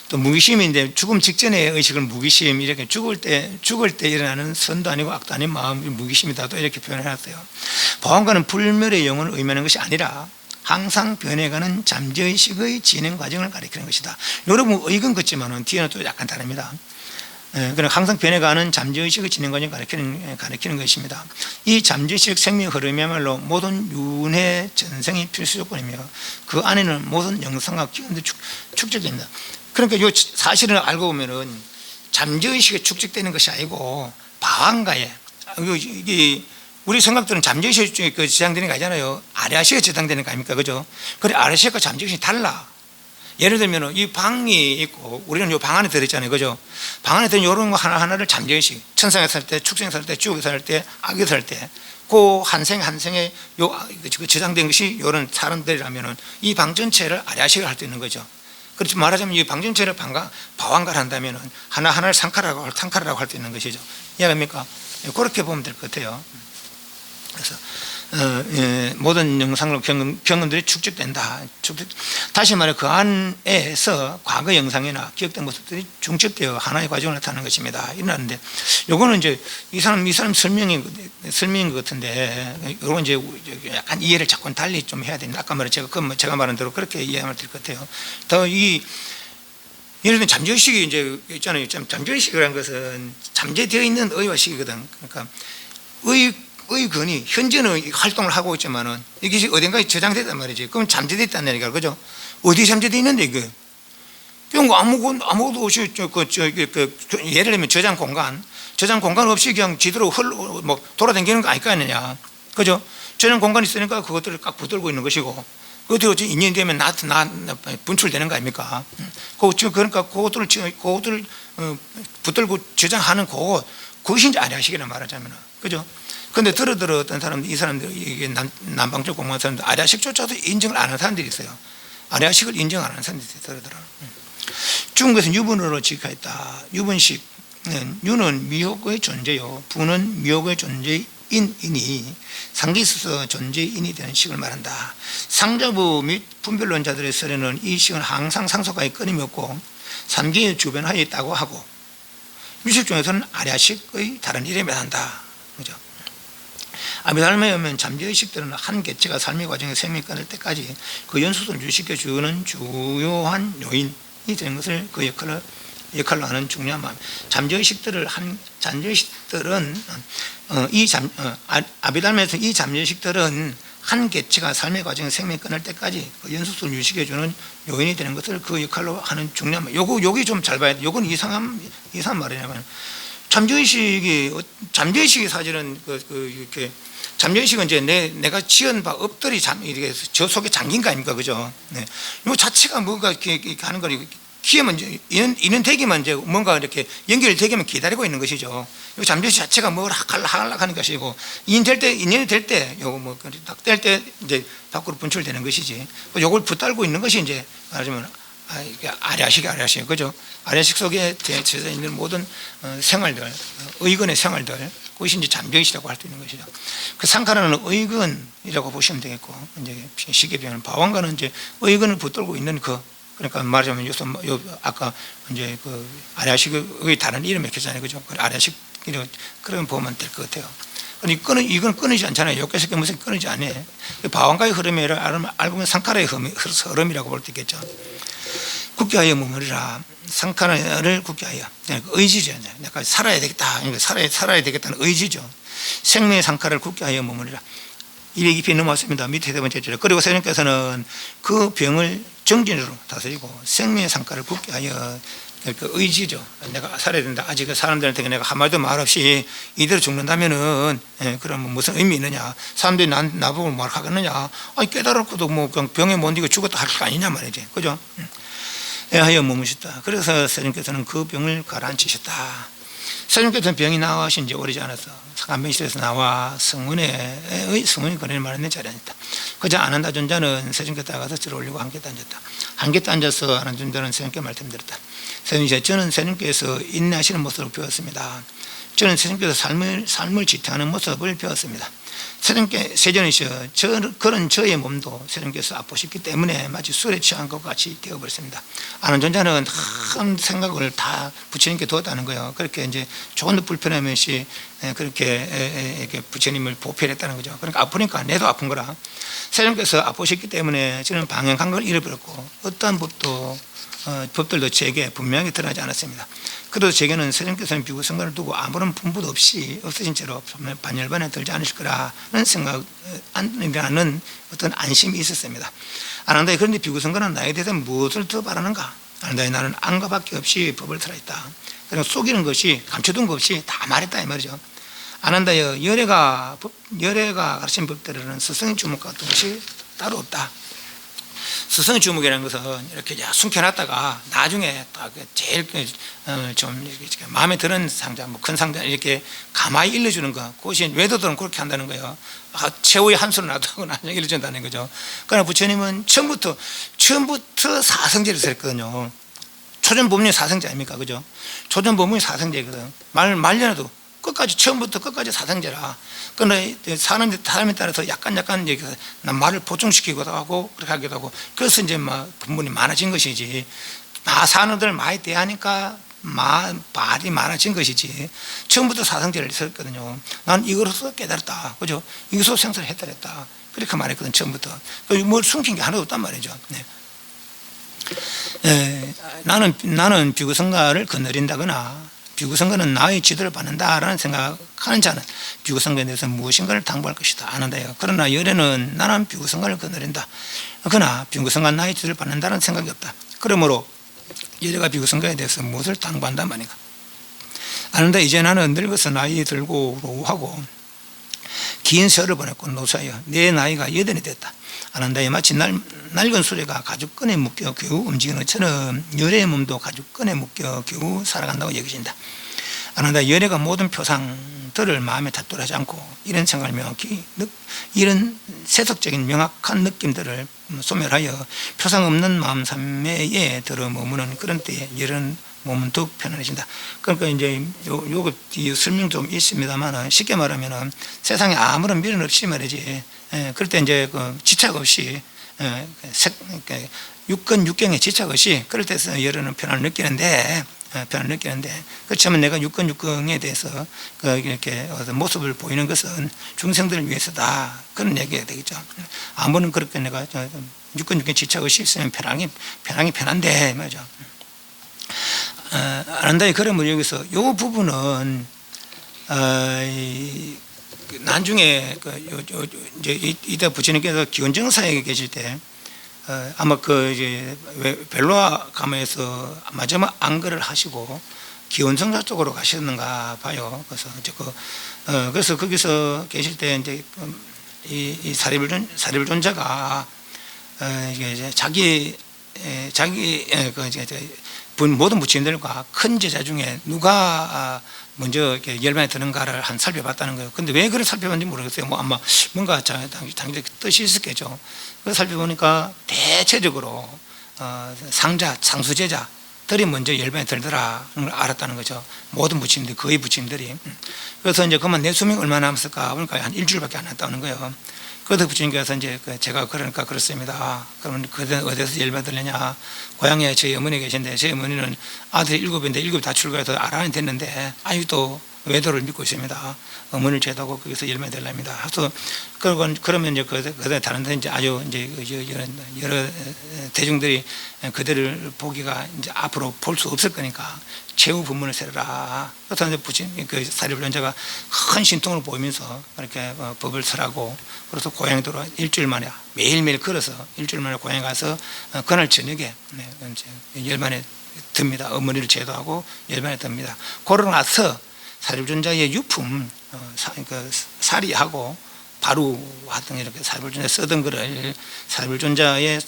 또 무기심인데 죽음 직전의 의식을 무기심, 이렇게 죽을 때 일어나는 선도 아니고 악도 아닌 마음이 무기심이다, 또 이렇게 표현해놨어요. 보안과는 불멸의 영혼을 의미하는 것이 아니라 항상 변해가는 잠재의식의 진행 과정을 가리키는 것이다. 여러분 의건 같지만은 뒤에는 또 약간 다릅니다. 그런 항상 변해가는 잠재의식의 진행 과정을 가리키는 것입니다. 이 잠재의식 생명 흐름이야말로 모든 윤회 전생이 필수 조건이며 그 안에는 모든 영상과 기운들이 축적됩니다. 그러니까 이 사실을 알고 보면은 잠재의식에 축적되는 것이 아니고 방안가에 우리 생각들은 잠재의식에 저장되는 거 아니잖아요. 아래아식에 저장되는 거 아닙니까? 그죠? 그래, 아래아식과 잠재의식이 달라. 예를 들면 이 방이 있고 우리는 이 방 안에 들어있잖아요. 그죠? 방 안에 들어있는 이런 거 하나하나를 잠재의식, 천상에 살 때, 축생에 살 때, 지옥에 살 때, 악에 살 때, 그 한 생 한 생에 저장된 것이 이런 사람들이라면은 이 방 전체를 아래아식을 할 수 있는 거죠. 그렇지 말하자면 이 방 전체를 방황가를 한다면은 하나하나를 상카라고 할 수 있는 것이죠. 이해갑니까? 그렇게 보면 될 것 같아요. 그래서 모든 영상으로 경험들이 축적된다. 다시 말해 그 안에서 과거 영상이나 기억된 모습들이 중첩되어 하나의 과정을 나타내는 것입니다. 일어나는데 요거는 이제 이 사람 설명인 것 같은데 요건 이제 약간 이해를 자꾸 달리 좀 해야 됩니다. 아까 말한 제가 말한 대로 그렇게 이해하면 될 것 같아요. 더 예를 들면 잠재의식이 이제 있잖아요. 잠재의식이라는 것은 잠재되어 있는 의와 식이거든. 그러니까 의근이 현재는 활동을 하고 있지만은 이게 어딘가에 저장됐단 말이지. 그럼 잠재됐다는 얘기가 그죠? 어디 잠재돼 있는데 이게? 그냥 아무것도 없이 예를 들면 저장 공간 없이 그냥 지대로 돌아다니는 거 아닐까 아니냐? 그죠? 저장 공간이 있으니까 그것들을 꽉 붙들고 있는 것이고. 그것도 어찌 인연이 되면 나 분출되는 거 아닙니까? 그러니까 그것들을 붙들고 저장하는 그것이 이제 아래아식이라 말하자면, 그죠? 근데 어떤 사람들, 이 사람들, 이게 남방쪽 공무원 사람들, 아래아식조차도 인정을 안 하는 사람들이 있어요. 아래아식을 인정 안 하는 사람들이 있더라고요. 중국에서는 유분으로 지각했다. 유분식은 유는 미혹의 존재요, 부는 미혹의 존재인이니 상기 있어서 존재인이 되는 식을 말한다. 상자부 및 분별론자들의 설에는 이 식은 항상 상속하에 끊임이 없고 삼기의 주변하에 있다고 하고, 유식 중에서는 아래아식의 다른 이름에 한다. 그죠? 아비달마에 오면 잠재의식들은 한 개체가 삶의 과정에 생명이 끊을 때까지 그 연수를 유식해주는 주요한 요인이 되는 것을 그 역할로 하는 중요한 마음. 잠재의식들은 아비달마에서 이 잠재의식들은 한 개체가 삶의 과정에 생명이 끊을 때까지 그 연수를 유식해주는 요인이 되는 것을 그 역할로 하는 중요한 마음. 요기 좀 잘 봐야 돼. 요건 이상한 말이냐면 잠재의식이 사실은 이렇게 잠재의식은 이제 내가 지은 바 엎드리 이렇게 저 속에 잠긴 거 아닙니까? 그죠? 네. 요 자체가 뭔가 이렇게 하는 거니 기회만 이는 되기만 이제 뭔가 이렇게 연결되기만 기다리고 있는 것이죠. 요 잠재의식 자체가 뭘 하락하락 하는 것이고 인연이 될 때 요거 딱 될 때 이제 밖으로 분출되는 것이지. 요걸 붙들고 있는 것이 이제 말하자면 아래아식, 그죠? 아래아식 속에 대해져 있는 모든 생활들, 의근의 생활들, 그것이 이제 잠재의식이라고 할 수 있는 것이죠. 그 상카라는 의근이라고 보시면 되겠고, 이제 시계 표현은 바왕가는 이제 의근을 붙들고 있는 그러니까 말하자면 아까 이제 그 아래아식의 다른 이름이 있잖아요, 그죠? 아래아식 그런 보면 될 것 같아요. 이건 끊이지 않잖아요. 욕계석계 무슨 끊이지 않아요. 바왕가의 흐름이라 알고 보면 상카라의 흐름이라고 볼 수 있겠죠. 국교하여 머무리라. 상카라를 국교하여, 의지죠. 내가 살아야 되겠다. 살아야 되겠다는 의지죠. 생명의 상카라를 국교하여 머무리라. 202피 넘어왔습니다. 밑에 세 번째 줄. 그리고 세님께서는 그 병을 정진으로 다스리고 생명의 상카라를 국교하여, 그 의지죠. 내가 살아야 된다. 아직 그 사람들한테 내가 한마디도 말 없이 이대로 죽는다면은, 그러면 무슨 의미 있느냐. 사람들이 나보고 뭘 하겠느냐. 깨달았고도 그냥 병에 못 이기고 죽었다 할 거 아니냐 말이지. 그죠? 하여 머무셨다. 그래서 스님께서는 그 병을 가라앉히셨다. 스님께서는 병이 나으신 지 오래지 않아서 간병실에서 나와 성문이 거리를 마련된 자리에 앉았다. 그저 안 한다 존자는 스님께 따라가서 들어 올리고 한 곁에 앉았다. 한 곁에 앉아서 하는 존자는 스님께 말씀드렸다. 스님이 저는 스님께서 인내하시는 모습을 배웠습니다. 저는 스님께서 삶을 지탱하는 모습을 배웠습니다. 세전이셔 그런 저의 몸도 스님께서 아프셨기 때문에 마치 술에 취한 것 같이 되어버렸습니다. 아는 존자는 큰 생각을 다 부처님께 두었다는 거예요. 그렇게 이제 조금도 불편함없이 그렇게 이렇게 부처님을 보필했다는 거죠. 그러니까 아프니까 내도 아픈 거라. 세상께서 아프셨기 때문에 저는 방향 감각을 잃어버렸고 어떠한 법들도 제게 분명히 드러나지 않았습니다. 그래도 제게는 세상께서는 비구성관을 두고 아무런 분부도 없이 없으신 채로 반열반에 들지 않으실 거라는 생각이라는 어떤 안심이 있었습니다. 아난다이 그런데 비구성관은 나에 대해서 무엇을 더 바라는가? 아난다이 나는 안가밖에 없이 법을 들어있다. 그냥 속이는 것이 감춰둔 것 없이 다 말했다 이 말이죠. 아난다여 열애가 가르친 법대로는 스승의 주목 같은 것이 따로 없다. 스승의 주목이라는 것은 이렇게 숨겨놨다가 나중에 제일 좀 마음에 드는 상자, 뭐 큰 상자 이렇게 가만히 일러주는 거. 그것이 외도들은 그렇게 한다는 거예요. 최후의 한수를 놔두고 나중에 일러준다는 거죠. 그러나 부처님은 처음부터 사성제를 썼거든요. 초전법문이 사성제 아닙니까? 그죠? 초전법문이 사성제거든. 말려놔도 끝까지 처음부터 끝까지 사성제라. 그런데 사람에 따라서 약간 말을 보충시키기도 하고 그렇게 하기도 하고 그래서 이제 막 분문이 많아진 것이지. 사람들 많이 대하니까 말이 많아진 것이지. 처음부터 사성제를 썼거든요. 난 이거로서 깨달았다. 그죠? 이것으로 생사를 해탈했다. 그렇게 말했거든 처음부터. 뭘 숨긴 게 하나도 없단 말이죠. 네. 나는 비구성가를 거느린다거나 비구성가는 나의 지도를 받는다라는 생각하는 자는 비구성가에 대해서 무엇인가를 당부할 것이다 아는데요. 그러나 열애는 나는 비구성가를 거느린다. 그러나 비구성가 나의 지도를 받는다는 생각이 없다. 그러므로 열애가 비구성가에 대해서 무엇을 당부한단 말인가. 아는데 이제 나는 늙어서 나이 들고 노하고 긴 세월을 보냈고 노사여 내 나이가 80이 됐다. 아난다에 마치 낡은 수레가 가죽끈에 묶여 겨우 움직이는 것처럼 열애의 몸도 가죽끈에 묶여 겨우 살아간다고 여기신다. 아난다 열애가 모든 표상들을 마음에 탓돌하지 않고 이런 생각을 명확히 이런 세속적인 명확한 느낌들을 소멸하여 표상 없는 마음 삼매에 들어 머무는 그런 때에 열애는 몸은 더욱 편안해진다. 그러니까 이제 요거 설명 좀 있습니다만 쉽게 말하면 세상에 아무런 미련 없이 말이지. 그럴 때 이제 지착 없이 육경에 지착 없이 그럴 때서 열애는 편안을 느끼는데 그렇지만 내가 육경에 대해서 이렇게 모습을 보이는 것은 중생들을 위해서다 그런 얘기가 되겠죠. 아무런 그렇게 내가 육경에 지착 없이 있으면 편한데 맞죠. 아난다이 그러면 여기서 이 부분은 나중에 이제 이따 부처님께서 기원정사에 계실 때 아마 이제 벨로아 가면에서 마지막 안거를 하시고 기원정사 쪽으로 가셨는가 봐요. 그래서 거기서 계실 때 이제 이 사리불존자가 이제 자기 모든 부처님들과 큰 제자 중에 누가 먼저 열반에 드는가를 살펴봤다는 거예요. 근데 왜 그걸 살펴봤는지 모르겠어요. 아마 뭔가 당연히 뜻이 있었겠죠. 그래서 살펴보니까 대체적으로 상수제자들이 먼저 열반에 들더라는 걸 알았다는 거죠. 모든 부처님들, 거의 부처님들이. 그래서 이제 그만 내 수명이 얼마나 남았을까? 그러니까 한 일주일밖에 안 남았다는 거예요. 그래서 부처님께서 이제 제가 그러니까 그렇습니다. 그러면 어디서 열반 들느냐? 고향에 저희 어머니 계신데 저희 어머니는 아들이 7인데 7이 다 출가해서 아란이 됐는데 아직도 외도를 믿고 있습니다. 어머니를 제도하고 거기서 열반이 되랍니다. 그래서 그러면 이제 그들 다른 데 이제 아주 이제 여러 대중들이 그들을 보기가 이제 앞으로 볼 수 없을 거니까 최후 법문을 세라. 그래서 이제 부처님 사리불존자가 큰 신통을 보이면서 그렇게 법을 설하고 그래서 고향에 들어와 일주일 만에 매일매일 걸어서 일주일 만에 고향에 가서 그날 저녁에 이제 열반에 듭니다. 어머니를 제도하고 열반에 듭니다. 그러고 나서 사리불존자의 유품 사리하고 바로 하던 이렇게 사리불존자 쓰던 거를 사리불존자의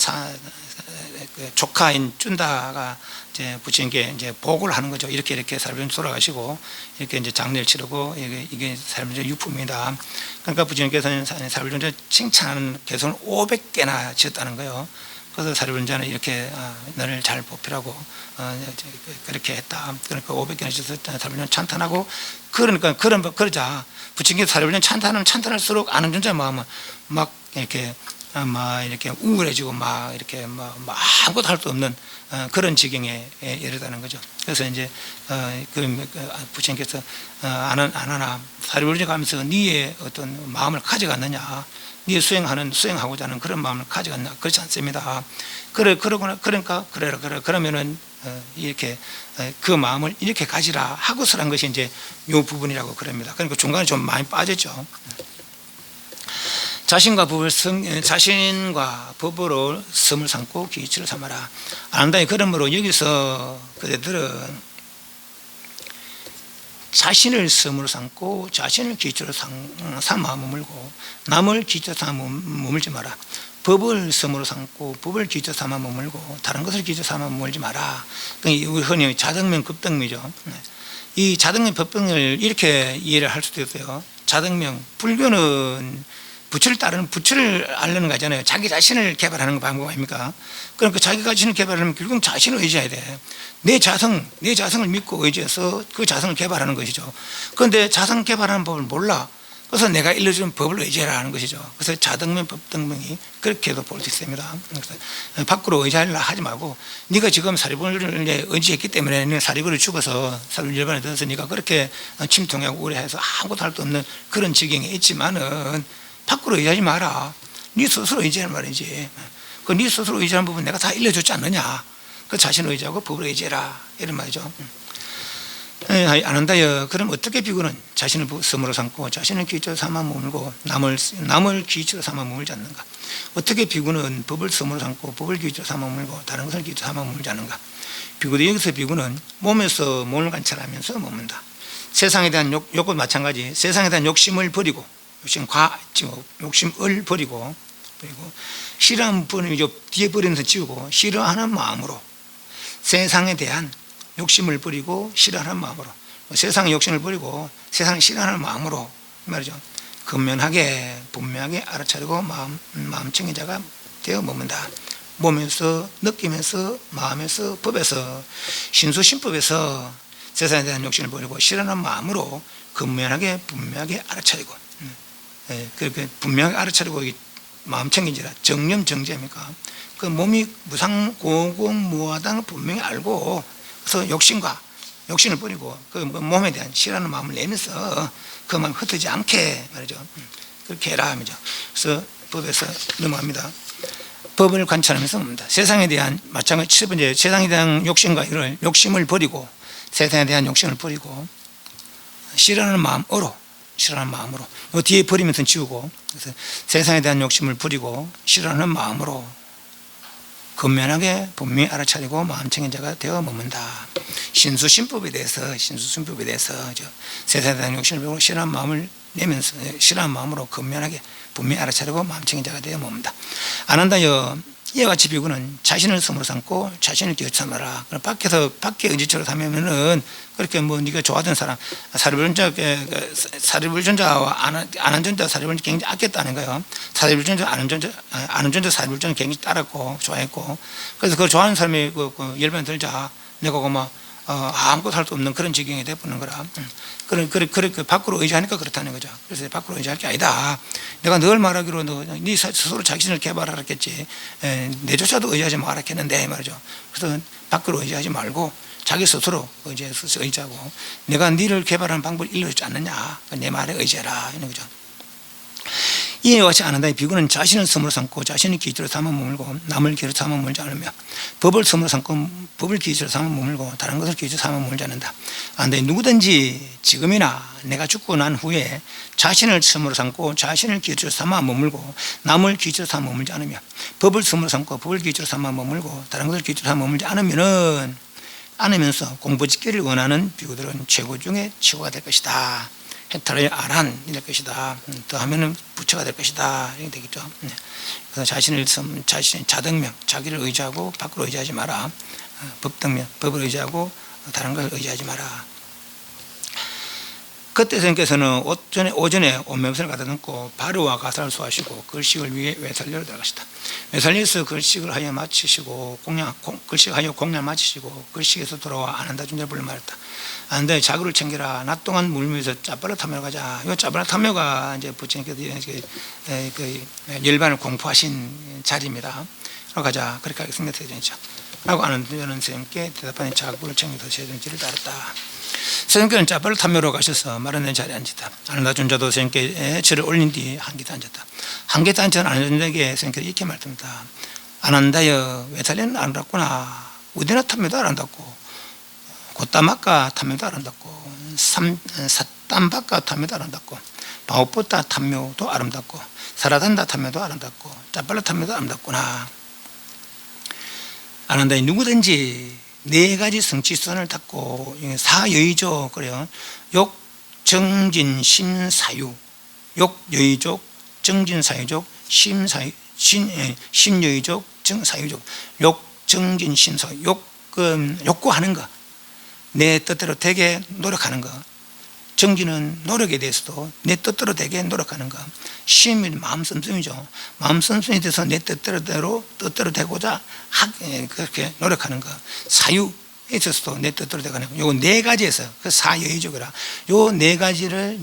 조카인 쭌다가 이제 부처님께 이제 보고를 하는 거죠. 이렇게 사리불존자 돌아가시고 이렇게 이제 장례를 치르고 이게 사리불존자 유품이다. 그러니까 부처님께서는 사리불존자 칭찬하는 개수는 500개나 지었다는 거예요. 그래서 사리불존자는 이렇게 너를 잘 보필하고 그렇게 했다. 그러니까 500개나 지어서 사리불존자 찬탄하고 그러자 부처님께서 사리불존자 찬탄할수록 아는 존자 마음은 막 이렇게 막 이렇게 우울해지고 막 이렇게 막 아무것도 할 수 없는 그런 지경에 이르다는 거죠. 그래서 이제 부처님께서 안 하나 사리불전에 가면서 네의 어떤 마음을 가져갔느냐, 네 수행하고자 하는 그런 마음을 가져갔나, 그렇지 않습니다. 그러니까 그래라 그러면은 이렇게 그 마음을 이렇게 가지라 하고서 한 것이 이제 요 부분이라고 그럽니다. 그러니까 중간에 좀 많이 빠졌죠. 자신과 법으로 섬을 삼고 기초를 삼아라. 아름다이 그러므로 여기서 그대들은 자신을 섬으로 삼고 자신을 기초로 삼아 머물고 남을 기초로 삼아 머물지 마라. 법을 섬으로 삼고 법을 기초 삼아 머물고 다른 것을 기초 삼아 머물지 마라. 흔히 자등면 급등미죠. 이 자등면 법등을 이렇게 이해를 할 수도 있어요. 자등면, 불교는 부처를 따르는, 부처를 알려는 거잖아요. 자기 자신을 개발하는 방법 아닙니까? 그러니까 자기 자신을 개발하려면 결국 자신을 의지해야 돼. 내 자성을 믿고 의지해서 그 자성을 개발하는 것이죠. 그런데 자성 개발하는 법을 몰라. 그래서 내가 일러주는 법을 의지해라 하는 것이죠. 그래서 자등면, 법등명이 그렇게도 볼 수 있습니다. 그래서 밖으로 의지하려 하지 말고, 네가 지금 사리불을 의지했기 때문에 네가 사리불을 죽어서 사리불 열반에 들어서 네가 그렇게 침통하고 우려해서 아무것도 할 수 없는 그런 지경에 있지만은 밖으로 의지하지 마라. 네 스스로 의지하는 말이지. 그 네 스스로 의지하는 부분 내가 다 일러줬지 않느냐. 그 자신을 의지하고 법을 의지해라 이런 말이죠. 아는다여 그럼 어떻게 비구는 자신을 섬으로 삼고 자신을 기초로 삼아 머물고 남을 기초로 삼아 머물지 않는가? 어떻게 비구는 법을 섬으로 삼고 법을 기초로 삼아 머물고 다른 것을 기초로 삼아 머물지 않는가? 비구도 여기서 비구는 몸에서 몸을 관찰하면서 머문다. 세상에 대한 욕도 마찬가지. 세상에 대한 욕심을 버리고 욕심을 버리고 싫어하는 분을 뒤에 버리면서 지우고 싫어하는 마음으로 세상에 대한 욕심을 버리고 싫어하는 마음으로 세상의 욕심을 버리고 세상을 싫어하는 마음으로 말이죠. 근면하게 분명하게 알아차리고 마음 청인자가 되어 머문다. 몸에서 느끼면서 마음에서 법에서 신수신법에서 세상에 대한 욕심을 버리고 싫어하는 마음으로 근면하게 분명하게 알아차리고 그렇게 분명하게 알아차리고 마음 챙긴지라 정념정제입니까? 그 몸이 무상고공무하다는 분명히 알고 그래서 욕심을 버리고 그 몸에 대한 싫어하는 마음을 내면서 그 마음 흩어지지 않게 말이죠. 그렇게 해라 하죠. 그래서 법에서 넘어갑니다. 법을 관찰하면서 옵니다. 세상에 대한 마찬가지 첫 번째 세상에 대한 욕심과 이를 욕심을 버리고 세상에 대한 욕심을 버리고 싫어하는 마음으로 뒤에 버리면서 지우고 그래서 세상에 대한 욕심을 버리고 싫어하는 마음으로 근면하게 분명히 알아차리고 마음챙긴 자가 되어 머문다. 신수신법에 대해서 세상에 대한 욕심을 버리고 싫어하는 마음을 내면서 싫어하는 마음으로 근면하게 분명히 알아차리고 마음챙긴 자가 되어 머문다. 안한다여 이와 같이 비구는 자신을 섬으로 삼고 자신을 기초로 삼아라. 밖에 의지처럼 삼으면은 그렇게 네가 좋아하던 사람 사리불전자와 안한전자 사리불전자 굉장히 아꼈다는 거예요. 사리불전자 안한전자 사리불전자 굉장히 따랐고 좋아했고 그래서 그걸 좋아하는 사람이 열변 들자 내가 아무것도 할 수 없는 그런 지경이 되어버리는 거라. 그렇게 밖으로 의지하니까 그렇다는 거죠. 그래서 밖으로 의지할 게 아니다. 내가 늘 말하기로 네 스스로 자신을 개발하라 했지 내조차도 의지하지 마라 했는데 말이죠. 그래서 밖으로 의지하지 말고 자기 스스로 의지하고 내가 너를 개발하는 방법을 일러주지 않느냐. 내 말에 의지해라 이런 거죠. 이와 같이 안한다. 비구는 자신을 섬으로 삼고 자신을 기초로 삼아 머물고 남을 기초로 삼아 머물지 않으며 법을 섬으로 삼고 법을 기초로 삼아 머물고 다른 것을 기초로 삼아 머물지 않는다. 안다. 누구든지 지금이나 내가 죽고 난 후에 자신을 섬으로 삼고 자신을 기초로 삼아 머물고 남을 기초로 삼아 머물지 않으며 법을 섬으로 삼고 법을 기초로 삼아 머물고 다른 것을 기초로 삼아 머물지 않으면서 공부짓기를 원하는 비구들은 최고 중에 최고가 될 것이다. 해탈을 아란 될 것이다. 더 하면은 부처가 될 것이다. 이렇게 되겠죠. 그래서 자신 자등명, 자기를 의지하고 밖으로 의지하지 마라. 법등명, 법을 의지하고 다른 걸 의지하지 마라. 그때 선생님께서는 오전에 온명선을 갖다 놓고 바로와 가사를 소화하시고 글식을 위해 외살려로 들어가시다. 외살려에서 글식을 하여 마치시고 글식하여 공양 마치시고 글식에서 돌아와 아난다 존재를 불러 말했다. 아난다의 자구를 챙기라. 낮 동안 물면서 짜바라 탐묘 가자. 이 짜바라 탐묘가 이제 부처님께서 그 열반을 공포하신 자리입니다. 가자. 그렇게 하겠습니다. 대전이죠. 라고 아난다는 선생님께 대답하니 자구를 챙겨서 세존지를 따랐다. 선생님께는 짜바라 탐묘로 가셔서 마련된 자리에 앉았다. 아난다 존자도 선생님께 절을 올린 뒤 한 깃에 앉았다. 한 깃에 앉은 아난다 존자에게 선생님께서 이렇게 말했습니다. 아난다여 외살려는 아름답구나. 우대나 탐묘도 아름답고 곧다막가 탐묘도 아름답고 사땀박가 탐묘도 아름답고 바오뽀따 탐묘도 아름답고 사라단다 탐묘도 아름답고 짜발라 탐묘도 아름답구나. 아난다이 누구든지 네 가지 성취선을 닦고 사여의족 그래요. 욕, 정진, 심사유. 욕, 여의족, 정진, 사유족, 심여의족, 정사유족. 욕, 정진, 심사유. 욕구하는 거. 내 뜻대로 되게 노력하는 거. 정진은 노력에 대해서도 내 뜻대로 되게 노력하는 거. 심은 마음 씀씀이죠. 마음 씀씀이 돼서 내 뜻대로 되고자 그렇게 노력하는 거. 사유에 있어서도 내 뜻대로 되가는 거. 요 네 가지에서 그 사여의족이라. 요 네 가지를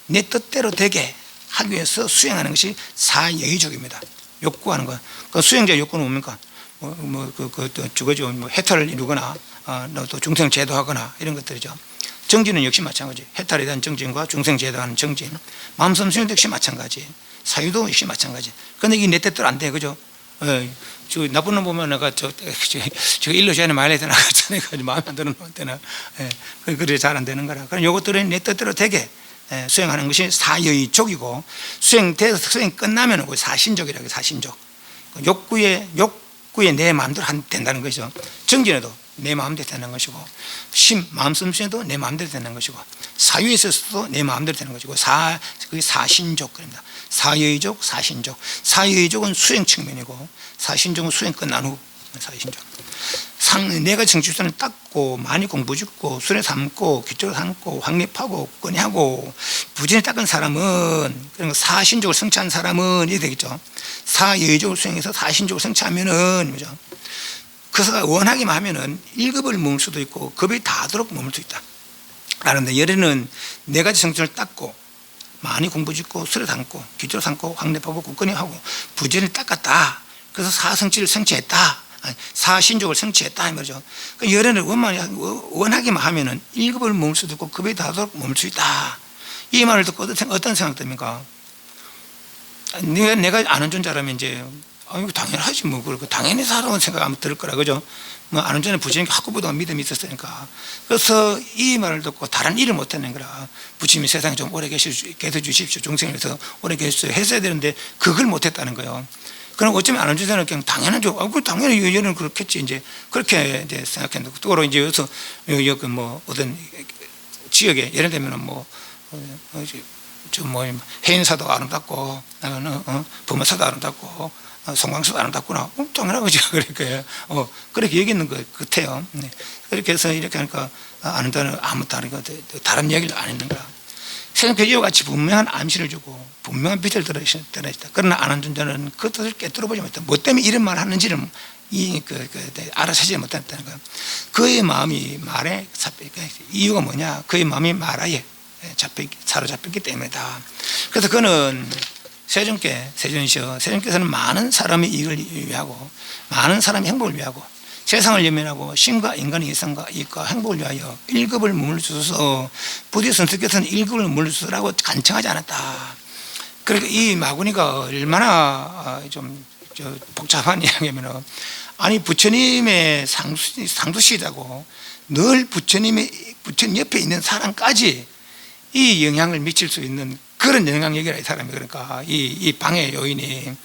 내 뜻대로 되게 하기 위해서 수행하는 것이 사여의족입니다. 욕구하는 거. 그 수행자 욕구는 뭡니까? 주거죠. 해탈을 이루거나 또 중생 제도하거나 이런 것들이죠. 정진은 역시 마찬가지. 해탈에 대한 정진과 중생 제도하는 정진. 마음 씀씀도 역시 마찬가지. 사유도 역시 마찬가지. 그런데 이게 내 뜻대로 안 돼, 그죠? 저 나쁜 놈 보면 내가 저 일로 전에 말해야 되나 마음에 안 드는 때나 그래 잘 안 되는 거라. 그럼 요것들은 내 뜻대로 되게 수행하는 것이 사여의족이고 수행 끝나면 사신족이라고. 사신족. 욕구에 내 마음대로 된다는 것이죠. 정진에도 내 마음대로 되는 것이고 마음 씀씀에도 내 마음대로 되는 것이고 사유에 있어서도 내 마음대로 되는 것이고 그게 사신족 그럽니다. 사여의족, 사신족. 사여의족은 수행 측면이고 사신족은 수행 끝난 후 사신족. 내가 정치수단을 닦고 많이 공부 짓고 술에 삼고 귀쪽을 삼고 확립하고 권해하고 부진에 닦은 사람은 그런 사신족을 성취한 사람은 이렇게 되겠죠. 사여의족을 수행해서 사신족을 성취하면은 그죠? 그래서 원하기만 하면은 1급을 머물 수도 있고 급이 다하도록 머물 수 있다. 그런데 열에는 네 가지 성취를 닦고 많이 공부 짓고 술에 담고 귀쪽을 삼고 확립하고 굳건히 하고 부진을 닦았다. 그래서 사성취를 성취했다. 사신족을 성취했다 이 말이죠. 그러니까 열에는 원하기만 하면은 1급을 머물 수도 있고 급이 다하도록 머물 수 있다. 이 말을 듣고 어떤 생각 듭니까? 내가 아는 존자라면 이제 이거 당연하지 뭐 그렇고 당연히 살아온 생각 아마 들 거라 그죠? 뭐 아는 전에 부처님께 학구보다 믿음이 있었으니까. 그래서 이 말을 듣고 다른 일을 못하는 거라. 부처님이 세상에 좀 오래 계셔 주십시오. 중생에서 오래 계셔 했어야 되는데 그걸 못했다는 거예요. 그럼 어쩌면 아는 존자는 그냥 당연하죠. 당연히 얘는 그렇겠지 이제 그렇게 이제 생각했는데 또 이제 여기서 여기 뭐 어떤 지역에 예를 들면 해인사도 아름답고 범어사도 아름답고 송광수도 아름답구나. 당연한 거지. 그러니까 그렇게 얘기했는 것 같아요. 네. 그렇게 해서 이렇게 하니까 아는다는 아무 다른 얘기를 안 했는 거야. 세상 배지와 같이 분명한 암시를 주고 분명한 빛을 들어있다. 그러나 아는 존재는 그 뜻을 깨뜨려 보지 못했다. 뭐 때문에 이런 말을 하는지를 알아채지 못했다는 거야. 그의 마음이 말에 잡혔다. 이유가 뭐냐? 그의 마음이 말하에 사로잡혔기 때문이다. 그래서 그는 세존께서는 많은 사람의 이익을 위하고 많은 사람의 행복을 위하고 세상을 연면하고 신과 인간의 이상과 이익과 행복을 위하여 1급을 머물러주소서. 부디 선생께서는 1급을 머물러주소서라고 간청하지 않았다. 그러니까 이 마구니가 얼마나 좀 복잡한 이야기냐면 아니 부처님의 상두시자고 늘 부처님 옆에 있는 사람까지 이 영향을 미칠 수 있는 그런 영향력이라 이 사람이. 그러니까 이 방해 요인이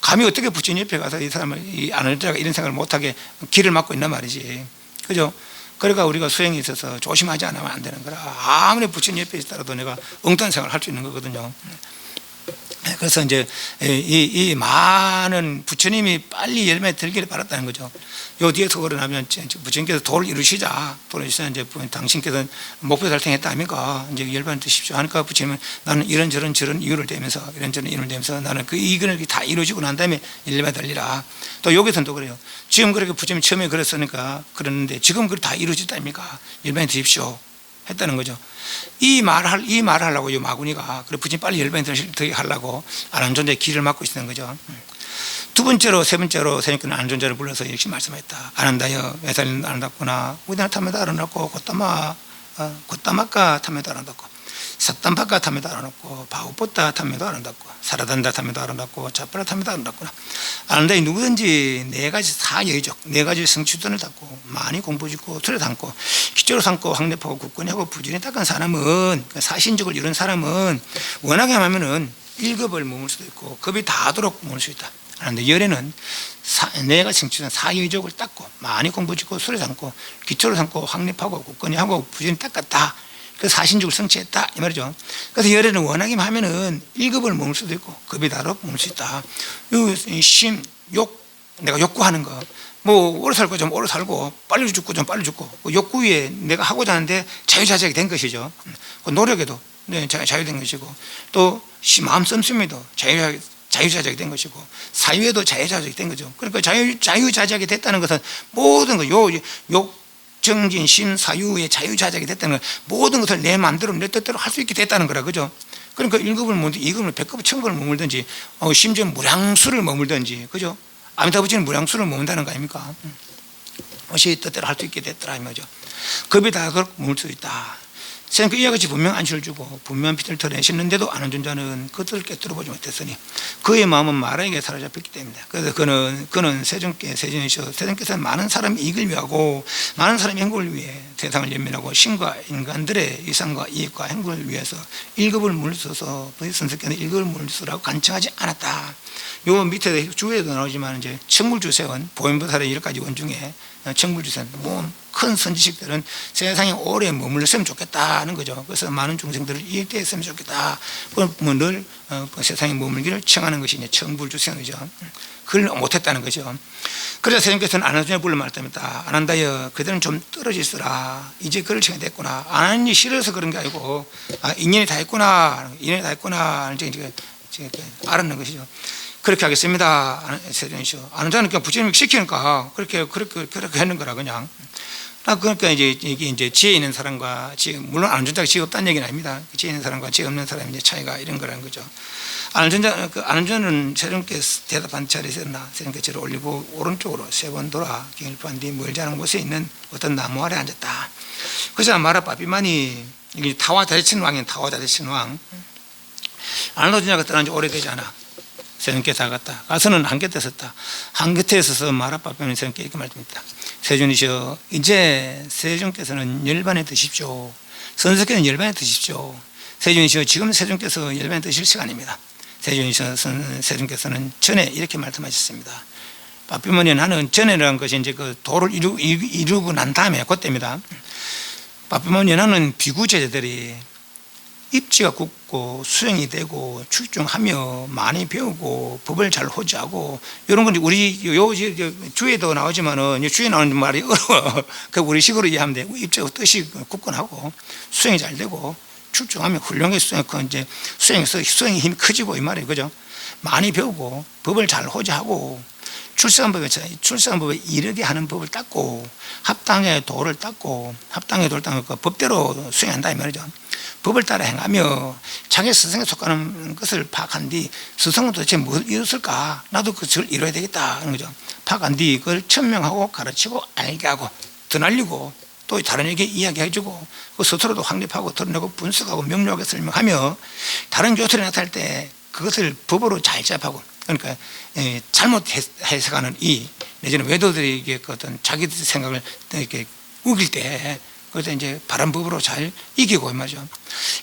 감히 어떻게 부처님 옆에 가서 이 사람을 아는 자가 이런 생각을 못하게 길을 막고 있단 말이지. 그죠? 그러니까 우리가 수행에 있어서 조심하지 않으면 안 되는 거라. 아무리 부처님 옆에 있더라도 내가 엉뚱한 생각을 할 수 있는 거거든요. 그래서 이제 이 많은 부처님이 빨리 열반에 들기를 바랐다는 거죠. 요 뒤에서 그러나면 부처님께서 도를 이루시자, 이제 당신께서 목표 달성했다 아닙니까? 이제 열반에 드십시오 하니까 부처님은 나는 이런저런 이유를 대면서 나는 그 이근을 다 이루어지고 난 다음에 열반에 달리라. 또 여기서는 또 그래요. 지금 그렇게 부처님이 처음에 그랬으니까 그랬는데 지금 그걸 다 이루어졌다 아닙니까? 열반에 드십시오 했다는 거죠. 이 말을 하려고 이 마구니가 그래 부처님 빨리 열반에 들게 하려고 아난존자의 길을 막고 있는 거죠. 두 번째로 세 번째로 세님께는 아난존자를 불러서 이렇게 말씀했다. 아난다여 외살인 아름답구나. 우리나라 탐에도 아름답고 곧다마까 탐에도 아름답고 삿담바까 탐에도 아름답고 바우뽀따 탐에도 아름답고 사라단다 탐에도 아름답고 자빠라 탐에도 아름답구나. 아난다이 누구든지 네 가지 사여의적 네 가지 성취돈을 닦고 많이 공부 짓고 틀에 담고 기초로 삼고 확립하고 굳건히 하고 부지런히 닦은 사람은 사신적을 이룬 사람은 워낙에 하면은 1급을 머물 수도 있고 급이 다하도록 머물 수 있다. 그런데 열에는 내가 성취한 사여의적을 닦고 많이 공부 짓고 술에 담고 기초를 삼고 확립하고 굳건히 하고 부지런히 닦았다. 그 사신죽을 성취했다 이 말이죠. 그래서 열에는 워낙에 하면은 1급을 머물 수도 있고 급이 다르고 머물 수 있다. 심, 욕, 내가 욕구하는 거, 뭐 오래 살 거 좀 오래 살고 빨리 죽고 좀 빨리 죽고 그 욕구에 내가 하고자 하는데 자유자재가 된 것이죠. 그 노력에도 자유된 것이고 또 마음 씀씀에도 자유자재가 된 것이고 사유에도 자유자재가 된 거죠. 그러니까 자유자재가 됐다는 것은 모든 거 욕 정진, 심, 사유의 자유자재가 됐다는 건 모든 것을 내 마음대로 내 뜻대로 할 수 있게 됐다는 거라 그죠. 그러니까 1급을 머물든지 2급을 100급을 1000급을 머물든지 심지어 무량수를 머물든지 그죠. 아미타부지는 무량수를 머문다는 거 아닙니까? 것이 뜻대로 할 수 있게 됐더라 이 말이죠. 급이 다 그렇게 머물 수 있다. 그 이와 같이 분명 안식을 주고 분명한 빛을 드러내셨는데도 아난존자는 그것을 깨뜨려보지 못했으니 그의 마음은 마라에게 사로잡혔기 때문에 그래서 그는 세존이셔 세존께서는 많은 사람의 이익을 위하고 많은 사람의 행복을 위해 세상을 연민하고 신과 인간들의 이상과 이익과 행복을 위해서 1급을 물서서 선생께는 1급을 물서라고 간청하지 않았다. 요 밑에 주에도 나오지만 이제 청불주세원 보현보살의 10가지 원 중에 청불주세원 큰 선지식들은 세상에 오래 머물렀으면 좋겠다는 거죠. 그래서 많은 중생들을 이익되게 했으면 좋겠다. 늘 세상에 머물기를 청하는 것이 이제 청불주세원이죠. 그걸 못했다는 거죠. 그래서 선생님께서는 아난존자를 불러 말했답니다. 아난다여 그들은 좀 떨어지시라. 이제 그를 청해 됐구나. 안 하는 일이 싫어서 그런 게 아니고 인연이 다 했구나. 인연이 다 했구나. 이제 알았는 것이죠. 그렇게 하겠습니다. 세존이시오. 아난존자는 그냥 부처님이 시키니까 그렇게 하는 거라 그냥. 그러니까 이게 이제 지혜 있는 사람과 물론 아난존자가 지혜 없다는 얘기는 아닙니다. 지혜 있는 사람과 지혜 없는 사람의 이제 차이가 이런 거라는 거죠. 아난존자는 세존께서 대답한 자리에서 세존께서 저를 올리고 오른쪽으로 3번 돌아 경일판 뒤 멀지 않은 곳에 있는 어떤 나무 아래 앉았다. 그래서 마라 빠삐만이 이게 타와다리친 왕인 타와다리친 왕. 아난존자가 떠난 지 오래되지 않아. 세존께서 갔다. 가서는 한 곁에 섰다. 한 곁에 서서 마라빠삐만이 세존께 이렇게 말씀했다. 세존이시여 이제 세존께서는 열반에 드십시오. 선생께서는 열반에 드십시오. 세존이시여 지금 세존께서 열반에 드실 시간입니다. 세존이시여 세존께서는 전에 이렇게 말씀하셨습니다. 빠삐만이 나는 전에라는 것이 이제 그 도를 이루고 난 다음에 그때입니다. 빠삐만이 나는 비구 제자들이 입지가 굳고 수행이 되고 출중하며 많이 배우고 법을 잘 호지하고 이런 건 우리 주에도 나오지만은 주에 나오는 말이 어려워. 그 우리 식으로 이해하면 돼. 입지가 뜻이 굳건하고 수행이 잘 되고 출중하며 훌륭하게 이제 수행에서 수행의 힘이 커지고 이 말이에요, 그죠? 많이 배우고 법을 잘 호지하고 출세한법에 이르게 하는 법을 닦고 합당의 도를 닦고 합당의 도를 닦고 법대로 수행한다 이 말이죠. 법을 따라 행하며 자기 스승에 속하는 것을 파악한 뒤 스승은 도대체 무엇을 이뤘을까? 나도 그것을 이뤄야 되겠다 하는 거죠. 파악한 뒤 그걸 천명하고 가르치고 알게 하고 더 날리고 또 다른에게 이야기해주고 스스로도 확립하고 드러내고 분석하고 명료하게 설명하며 다른 교설이 나타날 때 그것을 법으로 잘 잡하고 그러니까 잘못 해석하는 내지는 외도들에게 어떤 자기 생각을 이렇게 우길 때 그래서 이제 바른 법으로 잘 이기고 말이죠.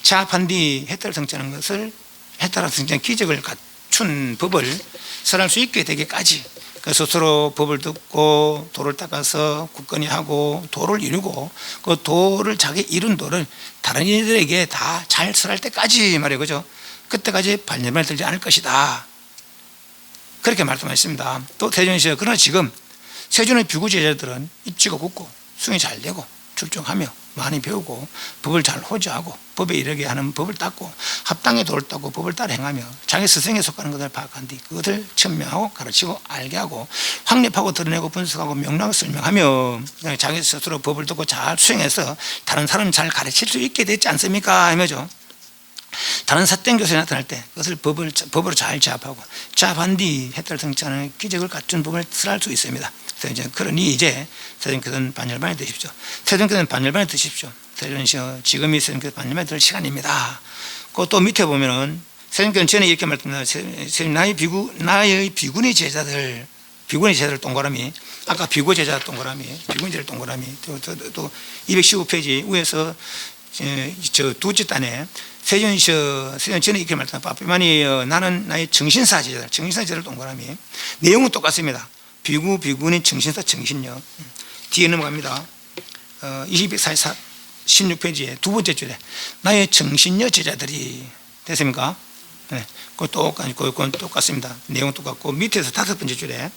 자합한 뒤 해탈 성취하는 것을 해탈 성취한 기적을 갖춘 법을 설할 수 있게 되기까지 스스로 법을 듣고 도를 닦아서 굳건히 하고 도를 이루고 그 도를 자기 이룬 도를 다른 이들에게 다 잘 설할 때까지 말이에요, 그죠? 그때까지 반열반이 들지 않을 것이다. 그렇게 말씀하셨습니다. 또 세존이시여 그러나 지금 세존의 비구 제자들은 입지가 굳고 수행이 잘 되고 출중하며 많이 배우고 법을 잘 호지하고 법에 이르게 하는 법을 닦고 합당의 도를 닦고 법을 따라 행하며 자기 스승에 속하는 것을 파악한 뒤 그것을 천명하고 가르치고 알게 하고 확립하고 드러내고 분석하고 명료하게 설명하며 자기 스스로 법을 듣고 잘 수행해서 다른 사람 잘 가르칠 수 있게 됐지 않습니까? 하면서 다른 삿된 교수에 나타날 때 그것을 법으로 잘 제압하고 제압한 뒤 해탈 성취하는 기적을 갖춘 법을 설할 수 있습니다. 그러니 이제 세존께서는 반열반이 되십시오. 세존께서는 반열반이 되십시오. 세존이시여 지금이 세존께서 반열반이 될 시간입니다. 그 또 밑에 보면은 세존께서는 전에 이렇게 말씀합니다. 나의 비군의 제자들 동그라미, 아까 비구 제자 동그라미, 비군의 제자 동그라미, 또 215페이지 위에서 저 두째 단에 세존이시여 전에 이렇게 말씀합니다. 빠삐만이여 나는 나의 정신사 제자들 동그라미. 내용은 똑같습니다. 비군의 정신사 정신력. 뒤에 넘어갑니다. 244 16페이지에 두 번째 줄에 나의 정신력 제자들이 됐습니까? 네, 그건 똑같습니다. 내용은 똑같고 밑에서 다섯 번째 줄에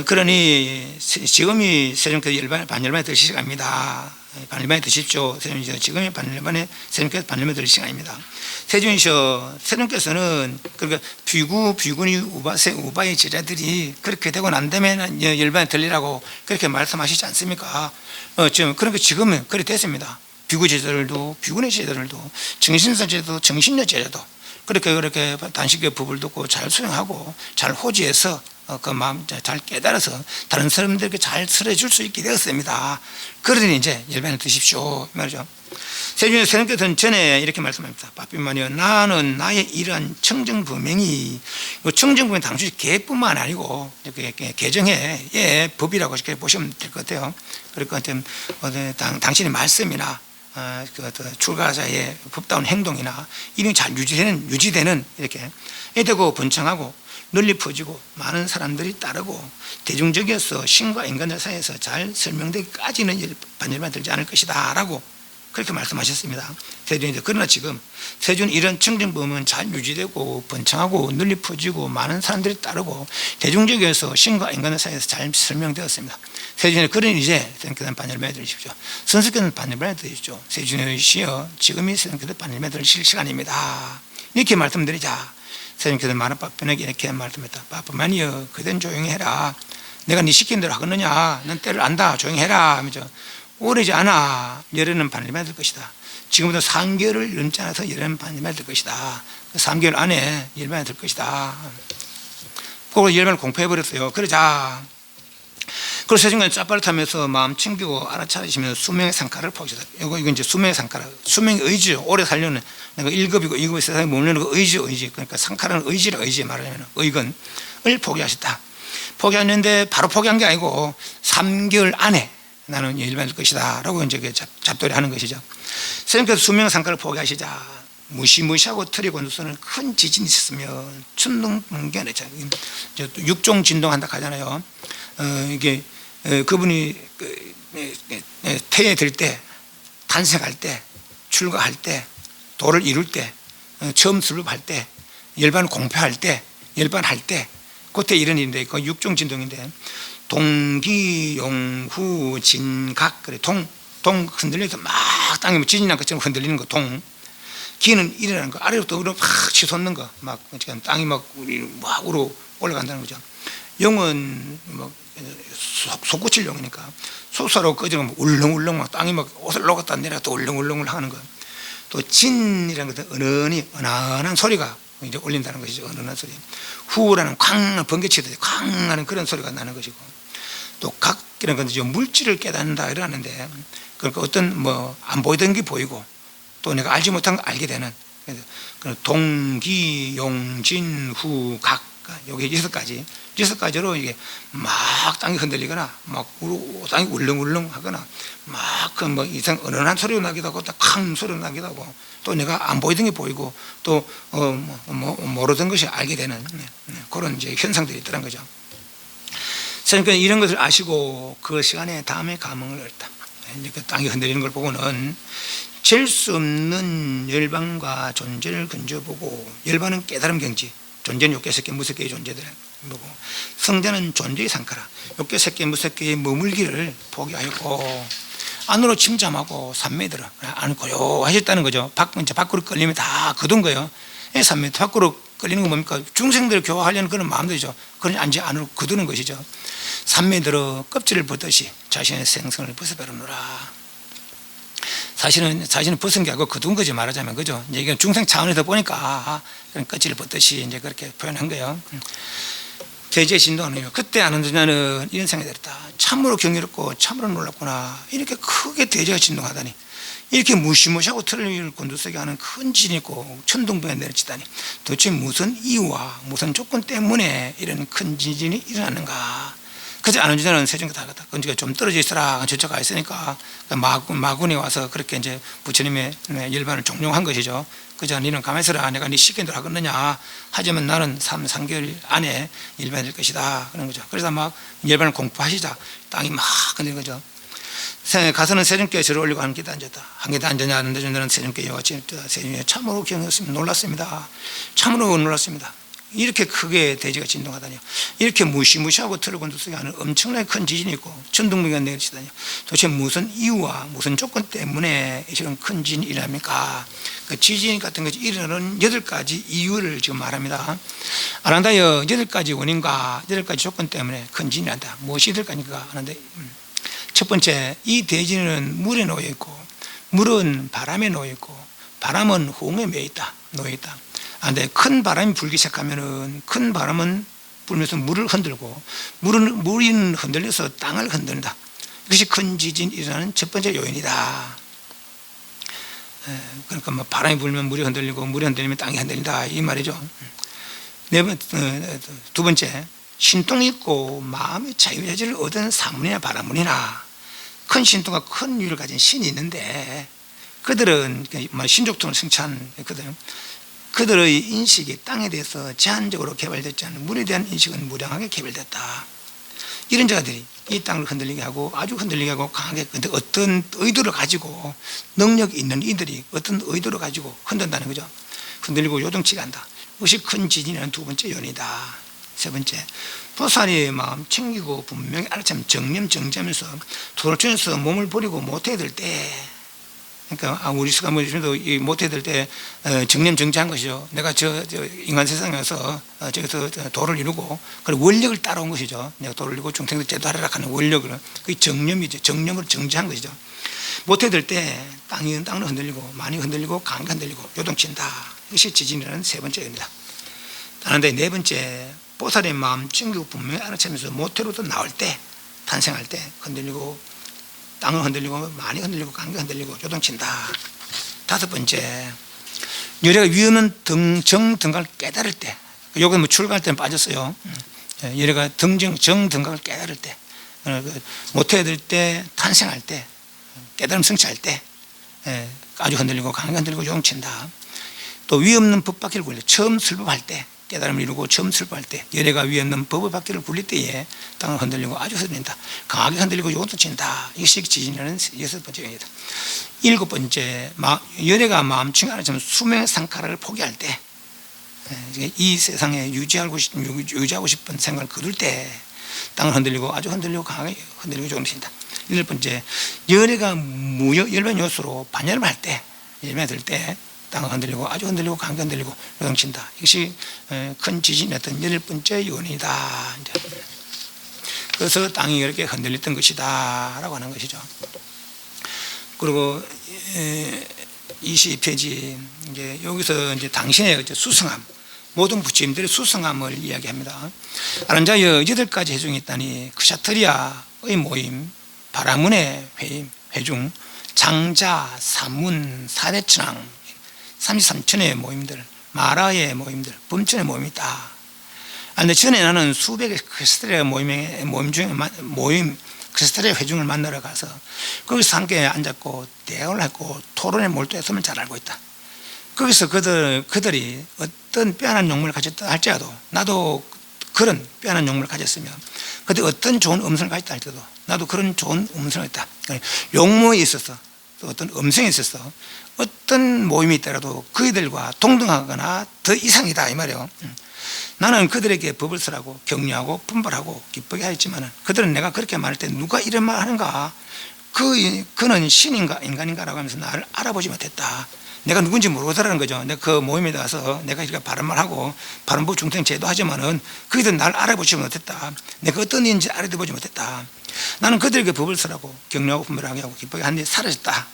그러니 지금이 세존께서 반열반이 될 시간입니다. 반열반이 되십시오. 세존이시여 지금이 세존께서 반열반이 될 시간입니다. 세존이시여 세존께서는 그러니까 비군이 우바의 제자들이 그렇게 되고 난 다음에는 열반이 들리라고 그렇게 말씀하시지 않습니까? 그러니까 지금은 그렇게 됐습니다. 비구 제자들도 비군의 제자들도 정신사 제자도 정신력 제자도 그렇게 단식의 법을 듣고 잘 수행하고 잘 호지해서 그 마음 잘 깨달아서 다른 사람들에게 잘 설해줄 수 있게 되었습니다. 그러니 이제 열반을 드십시오 말이죠. 세존의 세존께서는 전에 이렇게 말씀합니다. 빠삐만이여 나는 나의 이러한 청정범행이 청정범행 당시 계획뿐만 아니고 개정의 법이라고 이렇게 보시면 될 것 같아요. 그러니까 당신의 말씀이나 출가자의 법다운 행동이나 이런 잘 유지되는 이렇게 되고 번창하고 널리 퍼지고 많은 사람들이 따르고 대중적이어서 신과 인간들 사이에서 잘 설명되기까지는 반열반이 들지 않을 것이다 라고 그렇게 말씀하셨습니다. 세존이 그러나 지금 세존 이런 청정범은 잘 유지되고 번창하고 널리 퍼지고 많은 사람들이 따르고 대중적이어서 신과 인간들 사이에서 잘 설명되었습니다. 세존이 그러니 이제 세존께서는 반열반이 되십시오. 선수께서는 반열반이 되십시오. 세존이시여 지금이 세존께서 반열반이 되실 시간입니다. 이렇게 말씀드리자 세존께서 많은 빠편에게 이렇게 말씀했다. 빠편만이여 그대는 조용히 해라. 내가 네 시킨 대로 하겠느냐. 넌 때를 안다. 조용히 해라 하면서 오래지 않아 열애는 반열반이 될 것이다. 지금부터 3개월을 넘지 않아서 열애는 반열반이 될 것이다. 3개월 안에 열반이 될 것이다. 그걸 열반을 공포해버렸어요. 그러자 그래서 세존께서는 짭바릇하면서 마음 챙기고 알아차리시면서 수명의 상가를 포기하셨다. 이건 이제 수명의 상가라. 수명의 의지요. 오래 살려는 내가 1급이고 2급의 세상에 머무르는 거 의지. 그러니까 상가라는 의지라 의지 말하자면 의건을 포기하셨다. 포기했는데 바로 포기한 게 아니고 3개월 안에 나는 열반이 될 것이다 라고 이제 잡돌이 하는 것이죠. 세존께서 수명의 상가를 포기하시자 무시무시하고 틀이 곤두서는 큰 지진이 있었으면 천둥번개가 육종 진동한다 하잖아요. 이게 그분이 태어날 때, 탄생할 때, 출가할 때, 도를 이룰 때, 처음 수립할 때, 열반을 공표할 때, 열반할 때, 그때 이런 일인데, 그 육종 진동인데, 동기, 용후, 진각, 그래, 동 흔들려서 막 땅이 지진이 난 것처럼 흔들리는 거, 동. 기는 일어나는 거, 아래로부터 위로 막 치솟는 거, 막 땅이 막 위로 올라간다는 거죠. 용은 뭐 솟구칠 용이니까 솟아로 꺼지면 울렁울렁 막 땅이 막 옷을 녹았다 내려 또 울렁울렁을 하는 거. 또 진이라는 것은 은은한 소리가 이제 울린다는 것이죠. 은은한 소리. 후라는 쾅 번개치듯이 쾅 하는 그런 소리가 나는 것이고, 또 각이라는 것은 물질을 깨닫는다 이러는데, 그러니까 어떤 뭐 안 보이던 게 보이고 또 내가 알지 못한 거 알게 되는, 동기 용진 후 각 여기 6가지로 이게 막 땅이 흔들리거나 막 땅이 울렁울렁 하거나 막 그 뭐 이상 은은한 소리가 나기도 하고 또 쾅 소리가 나기도 하고 또 내가 안 보이던 게 보이고 또 모르던 것이 알게 되는 그런 이제 현상들이 있더란 거죠. 그러니까 이런 것을 아시고 그 시간에 다음에 감흥을 얻다. 그 땅이 흔들리는 걸 보고는 잴 수 없는 열반과 존재를 건져보고, 열반은 깨달음 경지, 존재는 욕계 색계 무색계의 존재들 보고, 성자는 존재의 상카라, 욕계 색계 무색계의 머물기를 포기하였고 안으로 침잠하고 삼매에 들어 안을 고요하셨다는 거죠. 밖으로 끌리면 다 거둔 거예요. 삼매 밖으로 끌리는 건 뭡니까? 중생들을 교화하려는 그런 마음들이죠. 그러니 안지 안으로 거두는 것이죠. 삼매에 들어 껍질을 벗듯이 자신의 생성을 벗어버리노라. 사실은 벗은 게 아니고 거둔 거지, 말하자면. 그죠? 이제 이게 중생 차원에서 보니까 그런 껍질을 벗듯이 이제 그렇게 표현한 거예요. 대제 진도하네요. 그때 아는자는 이런 생각이 들었다. 참으로 경이롭고 참으로 놀랍구나. 이렇게 크게 대제가 진동하다니, 이렇게 무시무시하고 틀을 곤두서게 하는 큰 지진이 있고 천둥번에 내려치다니, 도대체 무슨 이유와 무슨 조건 때문에 이런 큰 지진이 일어났는가. 그저 아는자는 세종께 다가갔다. 그러니까 좀 떨어져 있어라. 저쪽가 있으니까 마군에 와서 그렇게 이제 부처님의 열반을 종용한 것이죠. 그저 니는 가만히 있어라. 내가 네 시킨 대로 하겠느냐. 하지만 나는 3개월 안에 열반이 될 것이다. 그런 거죠. 그래서 막 열반을 공부하시자 땅이 막 흔들린 거죠. 가서는 세종께 절을 올리고 한 계단 앉았다. 한 계단 앉았냐 하는데 저는 세종께 여왔지. 세종이 참으로 경했습니다. 놀랐습니다. 참으로 놀랐습니다. 이렇게 크게 대지가 진동하다니요. 이렇게 무시무시하고 틀을 곤두서게 하는 엄청나게 큰 지진이 있고 천둥번개가 내리치다니요. 도대체 무슨 이유와 무슨 조건 때문에 이런 큰 지진이 일어납니까? 그 지진 같은 것이 일어나는 8가지 이유를 지금 말합니다. 아란다여 8가지 원인과 8가지 조건 때문에 큰 지진이 난다. 무엇이 8가지인가 하는데, 첫 번째, 이 대지는 물에 놓여 있고, 물은 바람에 놓여 있고, 바람은 호응에 놓여 있다. 근데 큰 바람이 불기 시작하면은, 큰 바람은 불면서 물을 흔들고, 물이 흔들려서 땅을 흔든다. 이것이 큰 지진이 일어나는 첫 번째 요인이다. 그러니까 뭐 바람이 불면 물이 흔들리고, 물이 흔들리면 땅이 흔들린다, 이 말이죠. 두 번째, 신통이 있고 마음의 자유자재를 얻은 사문이나 바라문이나, 큰 신통과 큰 유를 가진 신이 있는데, 그들은 신족통을 성취한 그들의 인식이 땅에 대해서 제한적으로 개발됐지 않은 물에 대한 인식은 무량하게 개발됐다. 이런 자들이 이 땅을 흔들리게 하고, 아주 흔들리게 하고 강하게, 근데 어떤 의도를 가지고, 능력이 있는 이들이 어떤 의도를 가지고 흔든다는 거죠. 흔들리고 요동치게 한다. 그것이 큰 지진이라는 두 번째 요인이다. 세 번째, 보살의 마음 챙기고 분명히 알아차면 정념정지하면서 도로촌에서 몸을 버리고 못해야 될 때, 그러니까 우리 수가 뭐도 못해야 될 때 정념정지한 것이죠. 내가 저 인간 세상에서 저기서 도를 이루고, 그리고 원력을 따라온 것이죠. 내가 도를 이루고 중생들 제도하라 하는 원력을, 그게 정념이죠. 정념으로 정지한 것이죠. 못해야 될 때 땅은 흔들리고, 많이 흔들리고, 강하게 흔들리고 요동친다. 이것이 지진이라는 세 번째 요인이다. 그런데 네 번째, 보살의 마음 챙기고 분명히 알아차면서 모태로부터 나올 때, 탄생할 때 흔들리고, 땅을 흔들리고, 많이 흔들리고, 강하게 흔들리고 요동친다. 다섯 번째, 열애가 위험한 정등각을 깨달을 때, 요거 뭐 출가할 때는 빠졌어요. 열애가 정등각을 깨달을 때, 모태가 될 때, 탄생할 때, 깨달음 성취할 때 아주 흔들리고 강하게 흔들리고 요동친다. 또 위 없는 법바퀴를 굴려 처음 설법할 때, 깨달음을 이루고 처음 설법할 때, 열애가 위 없는 법바퀴를 굴릴 때에 땅을 흔들리고 아주 흔들린다. 강하게 흔들리고 요동친다. 이것이 지진이라는 여섯 번째 요인이다. 일곱 번째, 열애가 마음중에 알아차면 수명의 상카라를 포기할 때, 이 세상에 유지하고 싶은 생각을 거둘 때 땅을 흔들리고 아주 흔들리고 강하게 흔들리고 요동친다. 여덟 번째, 열애가 열반 요소로 반열을 할 때, 열반이 될 때 땅을 흔들리고 아주 흔들리고 강하게 흔들리고 요동친다. 이것이 큰 지진의 어떤 여덟 번째 요인이다. 그래서 땅이 이렇게 흔들렸던 것이다 라고 하는 것이죠. 그리고 22페이지, 이제 여기서 이제 당신의 수성함, 모든 부처님들의 수성함을 이야기합니다. 아는 자여 8가지 회중이 있다니, 크샤트리아의 모임, 바라문의 회중, 장자, 사문, 사대천왕, 33천의 모임들, 마라의 모임들, 범천의 모임이 있다. 그런데 전에 나는 수백의 크리스탈의 모임 중에 크리스탈의 회중을 만나러 가서 거기서 함께 앉았고 대화를 했고 토론에 몰두했음을 잘 알고 있다. 거기서 그들이 어떤 빼어난 욕망을 가졌다 할지라도, 나도 그런 빼어난 욕망을 가졌으면, 그때 어떤 좋은 음성을 가졌다 할지라도 나도 그런 좋은 음성을 했다. 욕망에 있어서 또 어떤 음성이 있어서 어떤 모임이 있더라도 그들과 동등하거나 더 이상이다 이 말이에요. 나는 그들에게 법을 쓰라고 격려하고 분발하고 기쁘게 하였지만 그들은 내가 그렇게 말할 때 누가 이런 말 하는가, 그는 신인가 인간인가라고 하면서 나를 알아보지 못했다. 내가 누군지 모르더라는 거죠. 내가 그 모임에 가서 내가 이렇게 바른 말하고 바른법 중생 제도하지만은 그들은 나를 알아보지 못했다. 내가 어떤 인지 알아보지 못했다. 나는 그들에게 법을 쓰라고 격려하고 분별하게 하고 기쁘게 하는데 사라졌다.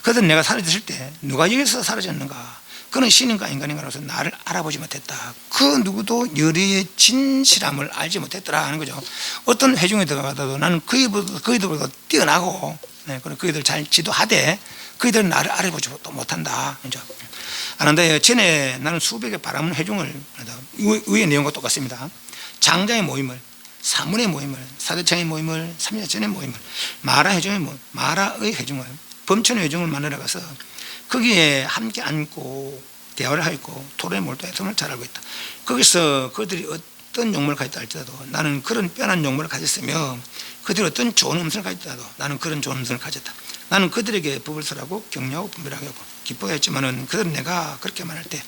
그들은 내가 사라졌을 때 누가 여기서 사라졌는가, 그는 신인가 인간인가로서 나를 알아보지 못했다. 그 누구도 열의의 진실함을 알지 못했더라 하는 거죠. 어떤 회중에 들어가도 나는 그이들보다 뛰어나고, 그리고 그이들 잘 지도하되 그이들은 나를 알아보지 못한다. 아는데 전에 나는 수백의 바라는 회중을, 위의 내용과 똑같습니다. 장자의 모임을, 사문의 모임을, 사대창의 모임을, 삼야전의 모임을, 마라의 회중을, 범천의 회중을 만나러 가서 거기에 함께 앉고 대화를 하고 토론에 몰두했음을 잘 알고 있다. 거기서 그들이 어떤 용무를 가졌다 할지라도 나는 그런 뼈난 용무를 가졌으며 그들이 어떤 좋은 음성을 가졌다도 나는 그런 좋은 음성을 가졌다. 나는 그들에게 법을 쓰라고 격려하고 분별하게 하고 기쁘게 했지만은 그들은 내가 그렇게 말할 때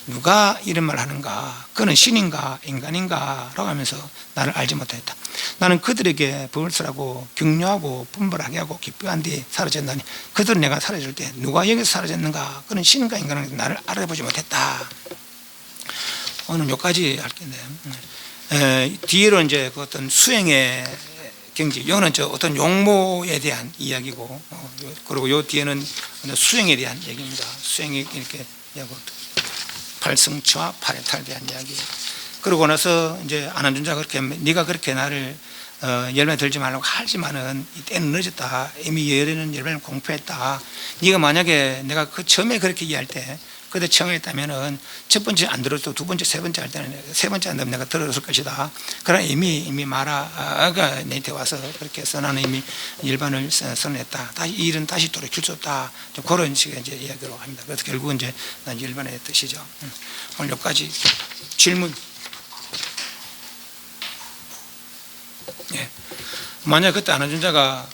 누가 이런 말 하는가, 그는 신인가 인간인가 라고 하면서 나를 알지 못했다. 나는 그들에게 법을 쓰라고 격려하고 분별하게 하고 기쁘게 한 뒤에 사라졌다니 그들은 내가 사라질 때 누가 여기서 사라졌는가, 그는 신인가 인간인가 나를 알아보지 못했다. 오늘 여기까지 할 건데, 뒤로 이제 그 어떤 수행의 경지, 이거는 저 어떤 용모에 대한 이야기고, 그리고 요 뒤에는 수행에 대한 얘기입니다. 수행이 이렇게 팔승치와 팔해탈에 대한 이야기. 그러고 나서 이제 안한준자가 그렇게 네가 그렇게 나를 열매 들지 말라고 하지만은 때는 늦었다. 이미 열에는 열매를 공표했다. 네가 만약에 내가 그 처음에 그렇게 이해할 때 그때 청했다면은 첫 번째 안 들어도 두 번째, 세 번째 할 때는 세 번째 안 되면 내가 들었을 것이다. 그러나 이미 마라가 내한테 와서 그렇게 해서 나는 이미 일반을 선언했다. 다시 이 일은 다시 돌이킬 수 없다. 그런 식의 이제 이야기로 합니다. 그래서 결국은 이제 난 일반의 뜻이죠. 오늘 여기까지 질문. 예. 만약 그때 안한준자가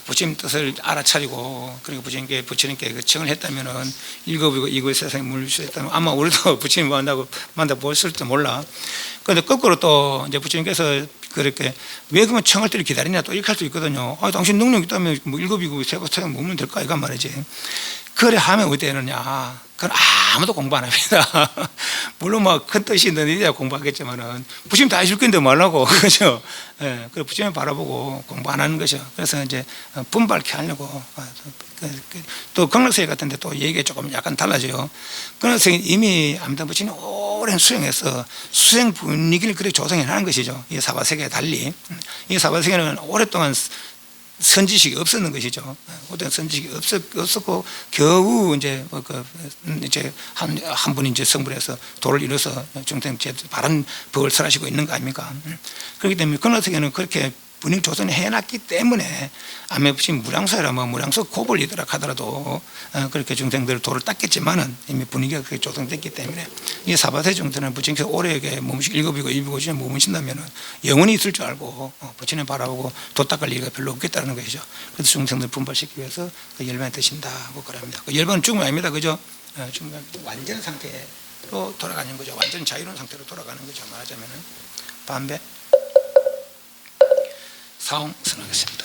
부처님 뜻을 알아차리고 그리고 부처님께 그 청을 했다면은 일곱이고 이거의 세상에 물리수했다면 아마 우리도 부처님 만나보았을지도 몰라. 그런데 거꾸로 또 이제 부처님께서 그렇게 왜 그러면 청할 때를 기다리냐 또 이렇게 할 수 있거든요. 당신 능력 있다면 뭐 일곱이고 세상에 몸면 될까 이건 말이지. 그래 하면 어디 되느냐? 그건 아무도 공부 안 합니다. 물론 뭐 큰 뜻이 너희들이야 공부하겠지만은 부처님 다 해줄 건데 말라고 그죠? 예, 그 부처님 바라보고 공부 안 하는 것이요. 그래서 이제 분발케 하려고 또 극락세계 같은데 또 얘기가 조금 약간 달라져요. 극락세계 이미 아무튼 부처님 오랜 수행해서 수행 분위기를 그렇게 조성해 나는 것이죠. 이 사바세계와 달리 이 사바세계는 오랫동안 선지식이 없었는 것이죠. 어떤 선지식이 없었고 겨우 이제 한 분이 이제 성불해서 도를 이뤄서 중생 바른 법을 설하시고 있는 거 아닙니까? 그렇기 때문에 극락세계는 그렇게 분위기 조성을 해놨기 때문에 아메 부처님 무량소라 무량소 고벌이더라 하더라도 그렇게 중생들 도를 닦겠지만은 이미 분위기가 그렇게 조성됐기 때문에 이 사바세 정도는 부처님께서 오래게 몸식 일곱이고 일곱이고 중에 머무신다면은 영원히 있을 줄 알고 부처님 바라보고 도 닦을 일이 별로 없겠다는 것이죠. 그래서 중생들 분발시키기 위해서 그 열반에 드신다고 그럽니다. 그 열반은 죽음이 아닙니다. 그죠? 죽으면 완전 상태로 돌아가는 거죠. 완전 자유로운 상태로 돌아가는 거죠. 말하자면은 반배 사홍 선언하겠습니다.